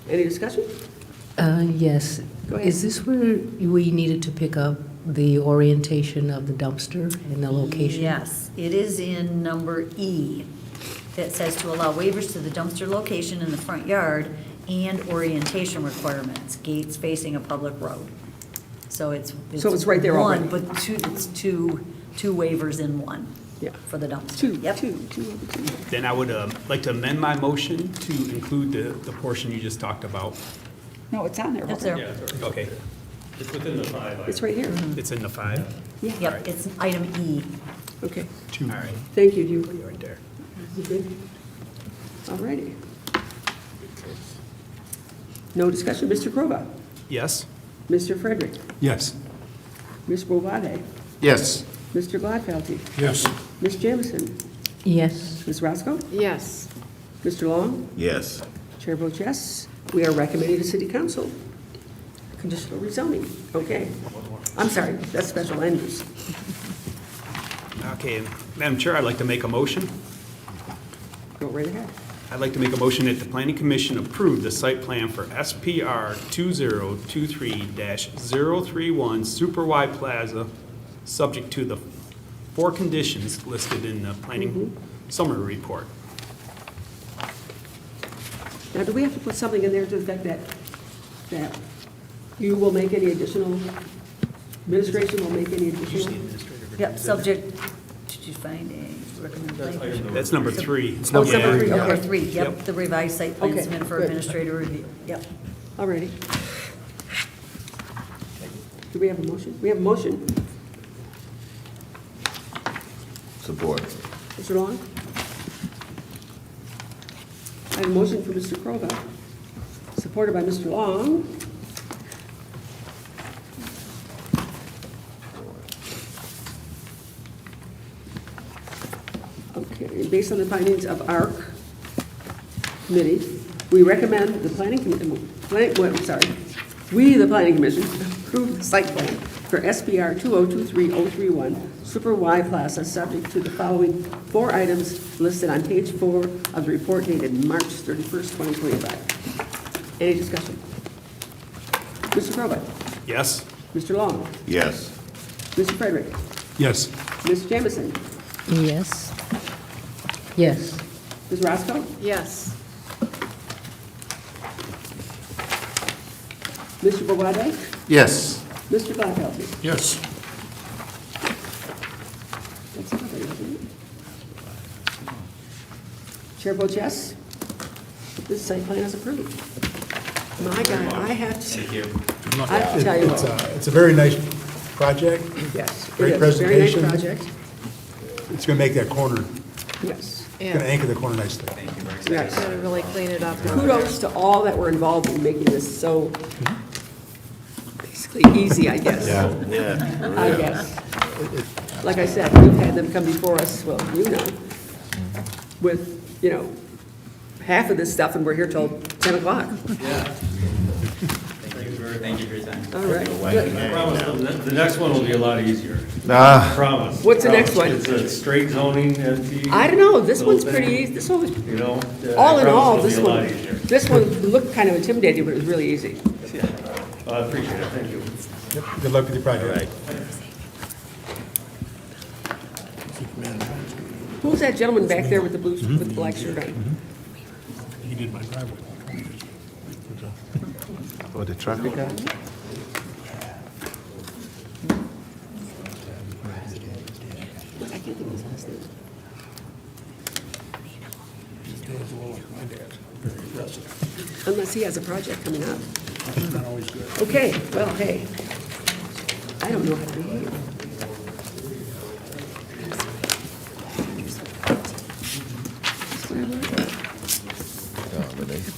Any discussion? Yes. Go ahead. Is this where we needed to pick up the orientation of the dumpster and the location? yes, it is in number E. That says to allow waivers to the dumpster location in the front yard and orientation requirements, gates facing a public road. So it's right there one, already. but it's two waivers in one. Yeah. For the dumpster. Two Yep. of the two. Then I would like to amend my motion to include the portion you just talked about. No, it's on there. It's there. Okay, It's within the 5. It's right here. it's in the 5. Yep, it's item E. Okay, All right, thank you, you. right there. You good? All righty. No discussion, Mr. Crova, Yes? Mr. Frederick, Yes. Ms. Bovade, Yes. Mr. Gladfelter, Yes. Ms. Jamison, Yes. Ms. Roscoe, Yes. Mr. Long, Yes. Chair votes yes. We are recommending to City Council. Conditional rezoning, okay. I'm sorry, that's special land use. Okay, Madam Chair, I'd like to make a motion. Go right ahead. I'd like to make a motion that the Planning Commission approve the site plan for SPR 2023-031 Super Y Plaza, subject to the 4 conditions listed in the planning summary report. Now, do we have to put something in there to the effect that you will make any additional, administration will make any additional? Yep, subject to finding, recommendation. That's number 3. Oh, it's number 3, Number okay. 3, yep, the revised site plan Okay, submitted for good. administrative review. Yep. All righty. Do we have a motion? We have a motion Support. Mr. Long? I have a motion for Mr. Crova, supported by Mr. Long. Okay, based on the findings of our committee, we recommend the planning commission, the planning commission approve the site plan for SBR 2023-031 Super Y Plaza, subject to the following 4 items listed on page 4 of the report dated March 31st, 2025. Any discussion? Mr. Crowley? Yes? Mr. Long? Yes. Mr. Frederick? Yes. Ms. Jamison? Yes. Yes. Ms. Roscoe? Yes. Mr. Bowade? Yes. Mr. Blackhealthy? Yes. That's everybody, isn't it? Chair votes yes. This site plan is approved. My God, I have to tell you what. It's a very nice project. Yes. Great it is. Very nice presentation. project. It's going to make that corner, Yes. it's going to anchor the corner nicely. Thank you very much. Yes. Gonna really clean it up. Kudos to all that were involved in making this so basically easy, I guess. Yeah. I guess. Like I said, we've had them come before us, well, with, half of this stuff, and we're here till 10 o'clock. Thank you for your time. All right. Good. The next one will be a lot easier. Promise. What's the next one? It's a straight zoning MT. I don't know, this one's pretty easy, this one was, You know? all in all, this this one looked kind of intimidating, but it was really easy. I appreciate it, thank you. Yep, good luck with your project. Who's that gentleman back there with the blue, with the black shirt on? He did my driveway. Oh, the traffic guy? I can't think of his last name. Unless he has a project coming up. Okay, well, hey, I don't know how to behave.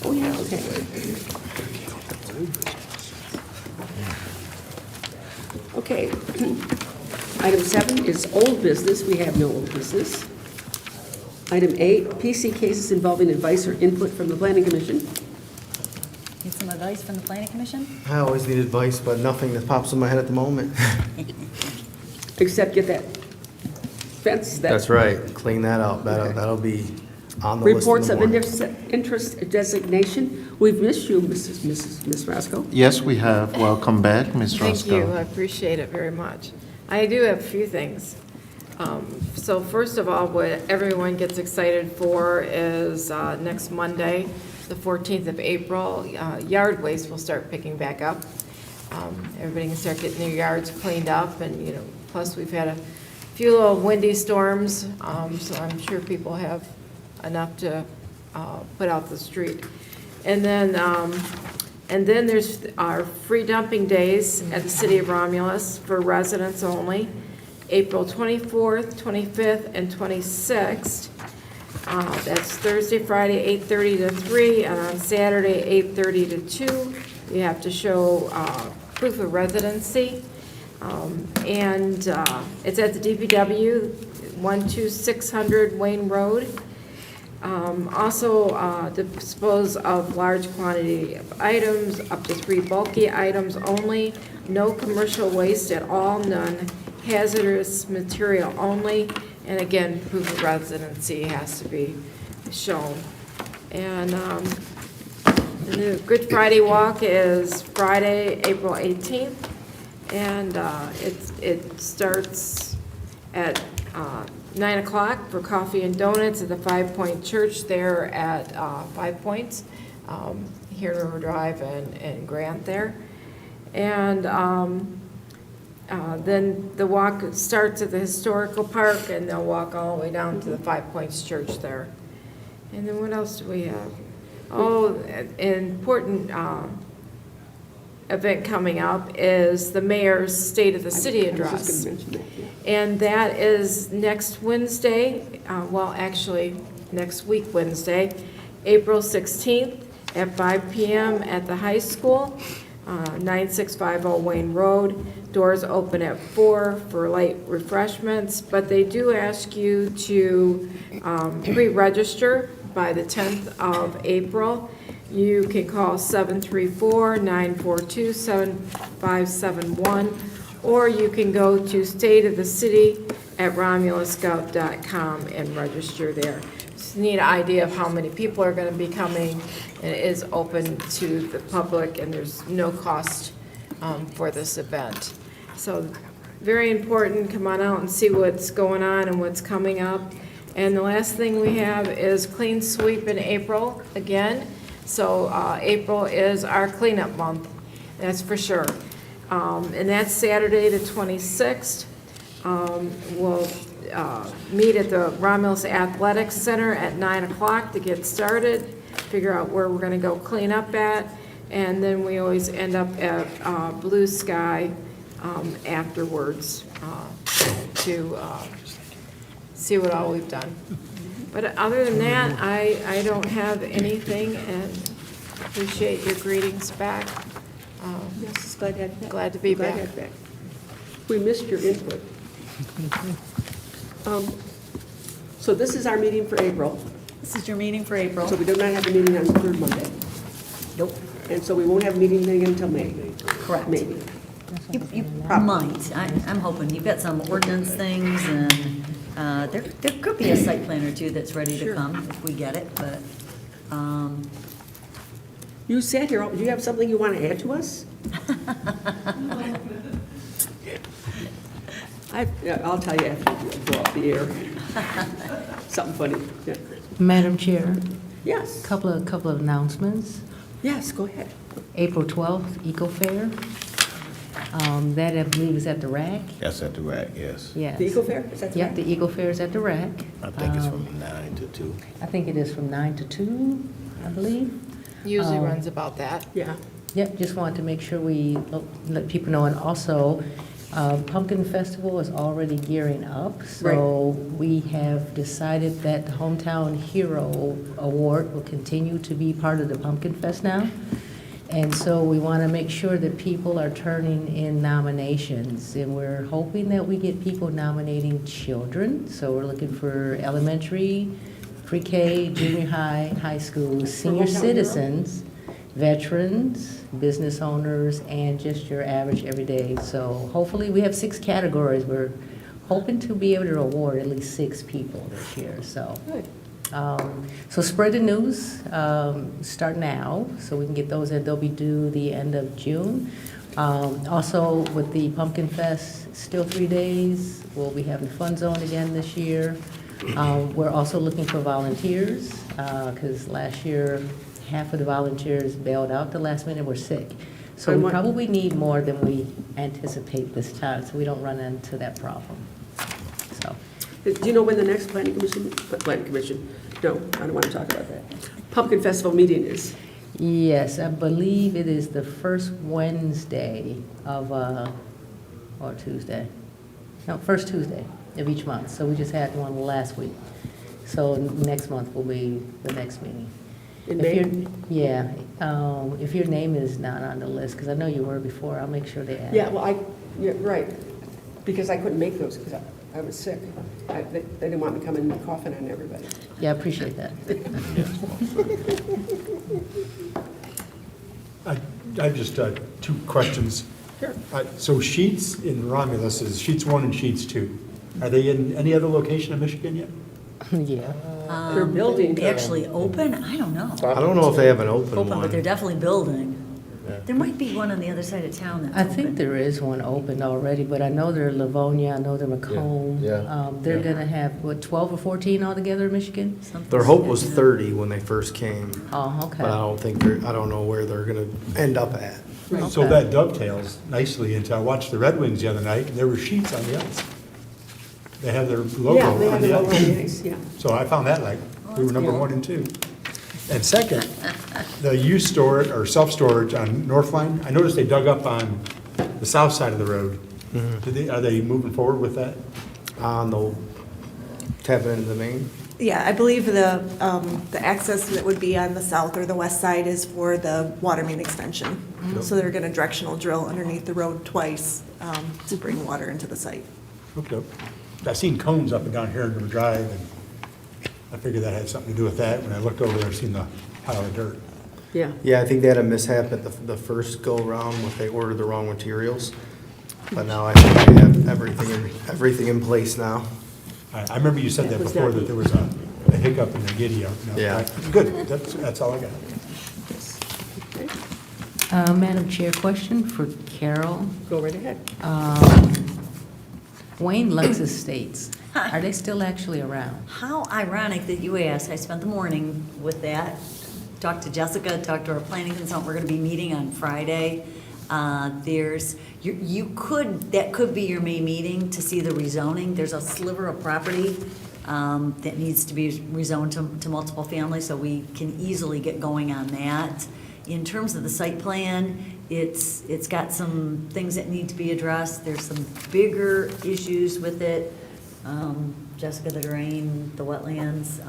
Oh, yeah, okay. Okay. Item 7 is old business. We have no old business. Item 8, PC cases involving advice or input from the Planning Commission. Need some advice from the planning commission? I always need advice, but nothing that pops in my head at the moment. Except get that fence. That's right, clean that out, that'll be on the list Reports in of the morning. interest designation. We've missed you, Ms. Roscoe. Yes, we have. Welcome back, Ms. Thank you, I Roscoe. appreciate it very much. I do have a few things. So first of all, what everyone gets excited for is next Monday, the 14th of April, yard waste will start picking back up. Everybody can start getting their yards cleaned up, and, plus we've had a few little windy storms, so I'm sure people have enough to put out the street. And then there's our free dumping days at the City of Romulus for residents only, April 24th, 25th, and 26th. That's Thursday, Friday, 8:30 to 3, and on Saturday, 8:30 to 2. You have to show proof of residency. And it's at the DPW, 12600 Wayne Road. Also, dispose of large quantity of items, up to 3 bulky items only, no commercial waste at all, none hazardous material only, and again, proof of residency has to be shown. And the Good Friday Walk is Friday, April 18th, and it starts at 9 o'clock for coffee and donuts at the 5 Point Church there at 5 Points, here in River Drive and Grant there. And then the walk starts at the Historical Park, and they'll walk all the way down to the 5 Points Church there. And then what else do we have? Oh, important event coming up is the mayor's State of the City I was address. just going to mention that, yeah. And that is next Wednesday, well, actually, next week, Wednesday, April 16th at 5 PM at the high school, 9650 Wayne Road. Doors open at 4 for light refreshments, but they do ask you to pre-register by the 10th of April. You can call 734-942-7571, or you can go to stateofthecity@romulusgov.com and register there. Just need an idea of how many people are going to be coming, and it is open to the public, and there's no cost for this event. So very important, come on out and see what's going on and what's coming up. And the last thing we have is Clean Sweep in April again. So April is our cleanup month, that's for sure. And that's Saturday the 26th. We'll meet at the Romulus Athletics Center at 9 o'clock to get started, figure out where we're going to go clean up at, and then we always end up at Blue Sky afterwards to see what all we've done. But other than that, I don't have anything, and appreciate your greetings back. Yes, glad to have you back. Glad to be Glad to back. have you back. We missed your input. So this is our meeting for April. This is your meeting for April. So we do not have a meeting on the third Monday. Nope. And so we won't have a meeting again until May. Correct. Maybe. You might. I'm hoping. You've got some ordinance things, and there could be a site plan or two that's ready to come if we get it, but, You sat here, do you have something you want to add to us? I'll tell you after you go off the air. Something funny. Yeah. Madam Chair, Yes, couple of announcements. yes, go ahead. April 12th, Eco Fair. That, I believe, is at the Rack. That's at the rack, yes. Yes. The Eco Fair, is that Yep, right? the Eco Fair is at the Rack. I think it's from 9 to 2. I think it is from 9 to 2, I believe. Usually Um, runs about that. Yeah. Yep, just wanted to make sure we let people know. And also, Pumpkin Festival is already gearing up. So we have decided that the Hometown Hero Award will continue to be part of the Pumpkin Fest now. And so we want to make sure that people are turning in nominations. And we're hoping that we get people nominating children. So we're looking for elementary, pre-K, junior high, high school, senior Hometown Hero? citizens, veterans, business owners, and just your average everyday. So hopefully, we have 6 categories. We're hoping to be able to award at least 6 people this year, so. Good. So spread the news, start now, so we can get those in. They'll be due the end of June. Also, with the Pumpkin Fest, still 3 days, we'll be having Fun Zone again this year. We're also looking for volunteers, because last year, half of the volunteers bailed out the last minute, were sick. So And we what- probably need more than we anticipate this time, so we don't run into that problem. So, Do you know when the next planning commission, no, I don't want to talk about that. Pumpkin Festival meeting is? yes, I believe it is the first Wednesday of, or Tuesday. No, first Tuesday of each month. So we just had one last week. So next month will be the next meeting. In If May? your- Yeah, if your name is not on the list, because I know you were before, I'll make sure they add. Yeah, well, yeah, right, because I couldn't make those because I was sick. They didn't want me coming and coughing on everybody. Yeah, I appreciate that. I've just 2 questions. Sure. So Sheets in Romulus is Sheets 1 and Sheets 2. Are they in any other location in Michigan yet? Yeah. They're building. They actually open? I don't know. I don't know if they have an open Open, but they're one. definitely building. There might be one on the other side of town that's I open. think there is one open already, but I know they're Livonia, I know they're Macomb. Yeah. They're gonna have, what, 12 or 14 altogether in Michigan? Something Their hope like was that. 30 when they first came, Oh, but I okay. I don't know where they're gonna end up at. So Okay. that dovetails nicely into, I watched the Red Wings the other night, and there were sheets on the ice. They have their logo Yeah, they have on the the logo on the ice. ice, yeah. So I found that like, we were number 1 and 2. And second, the used storage or self-storage on North Line, I noticed they dug up on the south side of the road. Are they moving forward with that? On the, tapping into the main? Yeah, I believe the access that would be on the south or the west side is for the water main extension. So they're gonna directional drill underneath the road twice to bring water into the site. Okay. I've seen cones up and down here in the drive, and I figured that had something to do with that. When I looked over there, I seen the pile of dirt. Yeah. Yeah, I think they had a mishap at the first go-round, when they ordered the wrong materials. But now I think they have everything in place now. I remember you said that was before, not- that there was a hiccup in the giddy up. No, Yeah. Good, that's all I got. Madam Chair, question for Carol. Go right ahead. Wayne Lux Estates, are they still actually around? How ironic that you asked. I spent the morning with that. Talked to Jessica, talked to our planning consultant. We're going to be meeting on Friday. That could be your May meeting to see the rezoning. There's a sliver of property that needs to be rezoned to multiple families, so we can easily get going on that. In terms of the site plan, it's got some things that need to be addressed. There's some bigger issues with it. Jessica, the drain, the wetlands,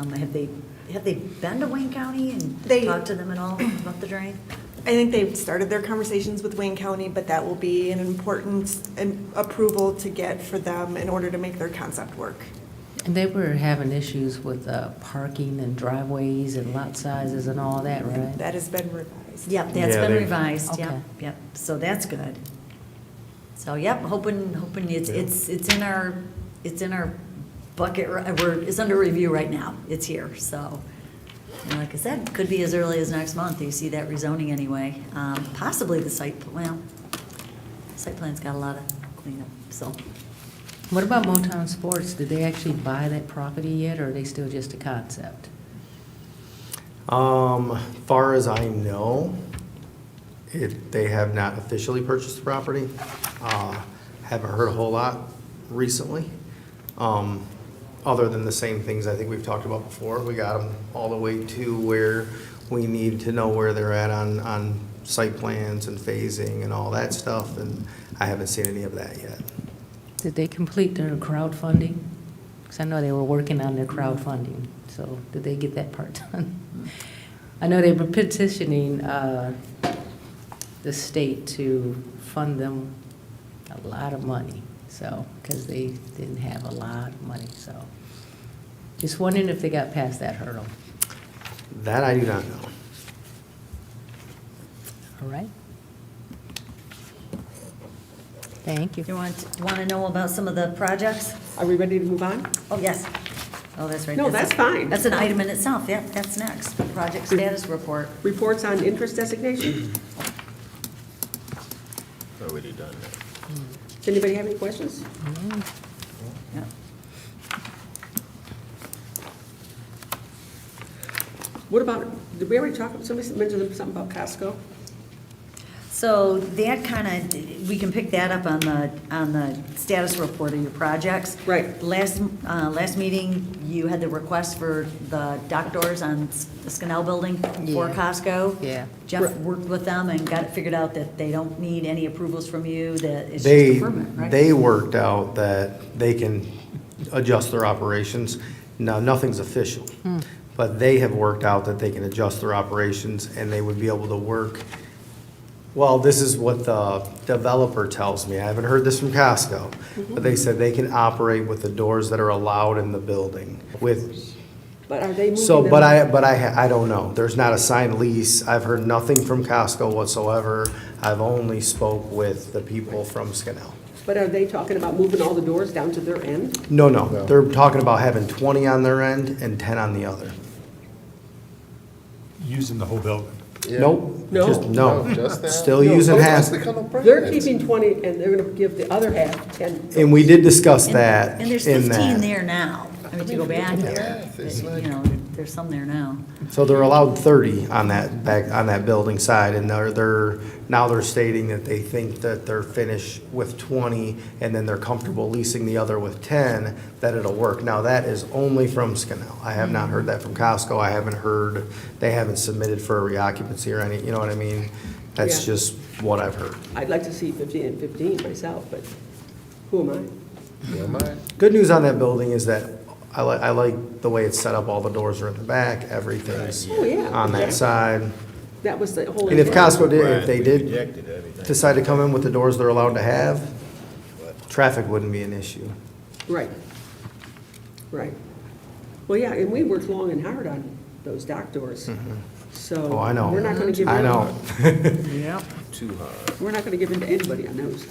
have they been to Wayne County and talked to them at all about the drain? I think they've started their conversations with Wayne County, but that will be an important approval to get for them in order to make their concept work. And they were having issues with parking and driveways and lot sizes and all that, right? That has been revised. Yep, that's Yeah, been they- revised, Okay. yep, so that's good. So, yep, hoping it's in our bucket, it's under review right now, it's here, so. And like I said, could be as early as next month, you see that rezoning anyway. Possibly the site plan's got a lot of cleanup, so. What about Motown Sports? Did they actually buy that property yet, or are they still just a concept? Far as I know, they have not officially purchased the property. Haven't heard a whole lot recently, other than the same things I think we've talked about before. We got them all the way to where we need to know where they're at on site plans and phasing and all that stuff, and I haven't seen any of that yet. Did they complete their crowdfunding? Because I know they were working on their crowdfunding, so did they get that part done? I know they were petitioning the state to fund them a lot of money, so, because they didn't have a lot of money, so. Just wondering if they got past that hurdle. That I do not know. All right. Thank you. You want to know about some of the projects? Are we ready to move on? Oh, yes. Oh, that's right. No, that's fine. That's an item in itself, yeah, that's next. Project status report. Reports on interest designation. Already done that. Does anybody have any questions? Yeah. What about, did we already talk, somebody mentioned something about Costco? So that kind of, we can pick that up on the status report of your projects. Right. Last meeting, you had the request for the dock doors on the Scannell building for Yeah. Costco. Yeah. Jeff worked with them and got it figured out that they don't need any approvals from you, that it's just a permit, right? They worked out that they can adjust their operations. Now, nothing's official, but they have worked out that they can adjust their operations and they would be able to work. Well, this is what the developer tells me. I haven't heard this from Costco, but they said they can operate with the doors that are allowed in the building with. But are they moving So, them? but I don't know. There's not a signed lease. I've heard nothing from Costco whatsoever. I've only spoke with the people from Scannell. But are they talking about moving all the doors down to their end? No, they're talking about having 20 on their end and 10 on the other. Using the whole building. Nope. No. Just- No, just that? Still No. using Oh, half. that's the kind of They're preference. keeping 20, and they're gonna give the other half 10. And we did discuss that And there's in 15 that. there now. I mean, to go back there, It's you like- know, there's some there now. So they're allowed 30 on that building side, and now they're stating that they think that they're finished with 20, and then they're comfortable leasing the other with 10, that it'll work. Now, that is only from Scannell. I have not heard that from Costco. I haven't heard, they haven't submitted for a reoccupancy or any, you know what I mean? That's Yeah. just what I've heard. I'd like to see 15 and 15 myself, but who am I? Good news on that building is that I like the way it's set up. All the doors are in the back, everything's Oh, yeah. on that side. That was the whole. And if Costco did, if they did decide to come in with the doors they're allowed to have, traffic wouldn't be an issue. Right. Right. Well, yeah, and we worked long and hard on those dock doors. So. Oh, I know. We're not gonna give in. I know. Yep. We're not gonna give in to anybody on those.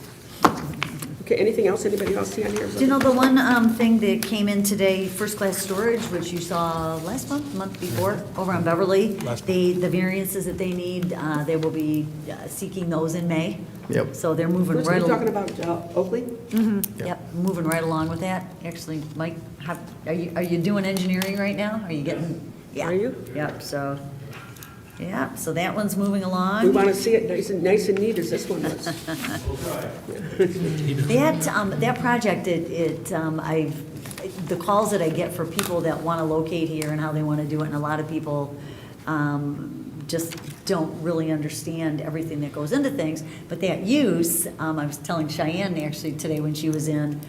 Okay, anything else anybody else see on here? Do you know the one thing that came in today, first-class storage, which you saw last month, month before, over on Beverly? The variances that they need, they will be seeking those in May. Yep. So they're moving First, right we're talking along. about Oakley? Yep, moving right along with that. Actually, Mike, are you doing engineering right now? Are you getting? Yeah. Are you? Yep, so, yeah, so that one's moving along. We wanna see it nice and neat as this one was. That project, the calls that I get for people that want to locate here and how they want to do it, and a lot of people just don't really understand everything that goes into things, but that use, I was telling Cheyenne actually today when she was in,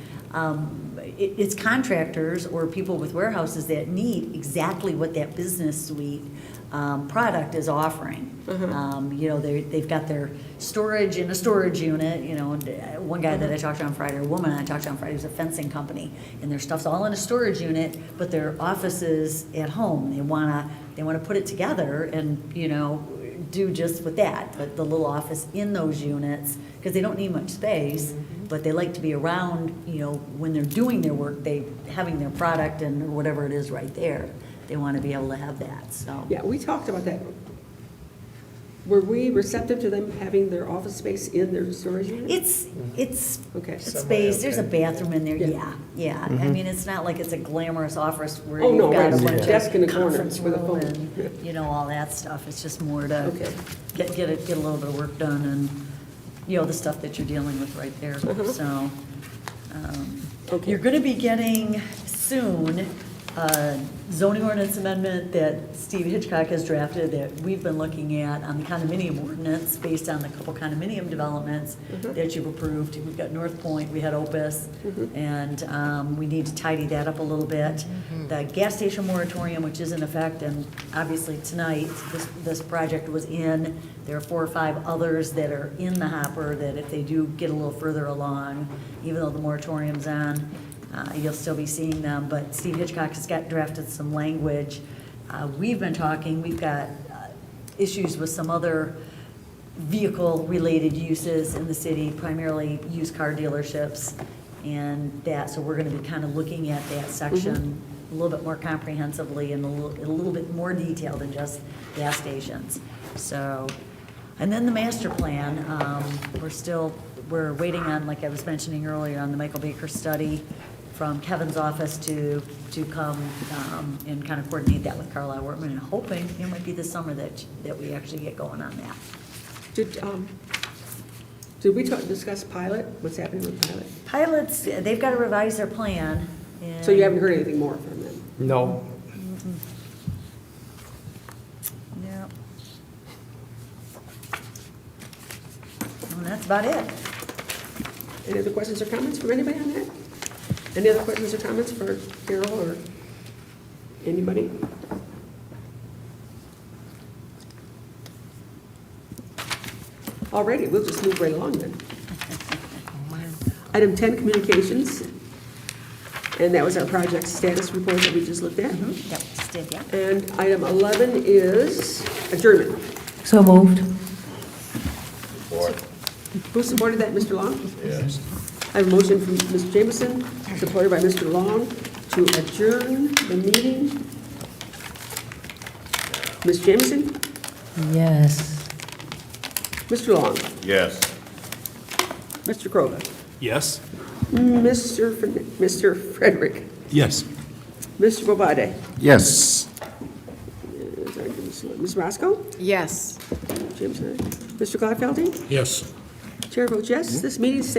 it's contractors or people with warehouses that need exactly what that business suite product is offering. You know, they've got their storage in a storage unit, you know, and one guy that I talked to on Friday, or a woman I talked to on Friday, was a fencing company, and their stuff's all in a storage unit, but their office is at home. They wanna put it together and, you know, do just with that, but the little office in those units, because they don't need much space, but they like to be around, you know, when they're doing their work, having their product and or whatever it is right there. They want to be able to have that, so. Yeah, we talked about that. Were we receptive to them having their office space in their storage unit? It's Okay. space, there's a bathroom in there, Yeah. yeah. I mean, it's not like it's a glamorous office where Oh, no, you've got a right, bunch desk in the of corner conference with a room phone. and, you know, all that stuff. It's just more to Okay. get a little bit of work done and, you know, the stuff that you're dealing with right there, so. Okay. You're gonna be getting soon a zoning ordinance amendment that Steve Hitchcock has drafted that we've been looking at on the condominium ordinance based on the couple condominium developments that you've approved. We've got North Point, we had Opus, and we need to tidy that up a little bit. The gas station moratorium, which is in effect, and obviously tonight, this project was in. There are 4 or 5 others that are in the hopper that if they do get a little further along, even though the moratorium's on, you'll still be seeing them, but Steve Hitchcock has drafted some language. We've been talking, we've got issues with some other vehicle-related uses in the city, primarily used car dealerships, and that, so we're gonna be kind of looking at that section a little bit more comprehensively and a little bit more detail than just gas stations. So, and then the master plan, we're waiting on, like I was mentioning earlier, on the Michael Baker study from Kevin's office to come and kind of coordinate that with Carlisle Wortman, and hoping it might be this summer that we actually get going on that. Did we discuss pilot? What's happening with pilot? Pilots, they've got to revise their plan. So you haven't heard anything more from them? No. Yeah. And that's about it. Any other questions or comments from anybody on that? Any other questions or comments for Carol or anybody? Alrighty, we'll just move right along then. Item 10, communications. And that was our project status report that we just looked at. Yep, just did, yeah. And item 11 is adjournment. So moved. Who supported that, Mr. Long? Yes. I have a motion from Mr. Jameson, supported by Mr. Long, to adjourn the meeting. Ms. Jameson? Yes. Mr. Long? Yes. Mr. Crova? Yes? Mr. Frederick? Yes. Mr. Bobade? Yes. Ms. Roscoe? Yes. Mr. Gladfeldy? Yes. Chair votes yes. This meeting stands.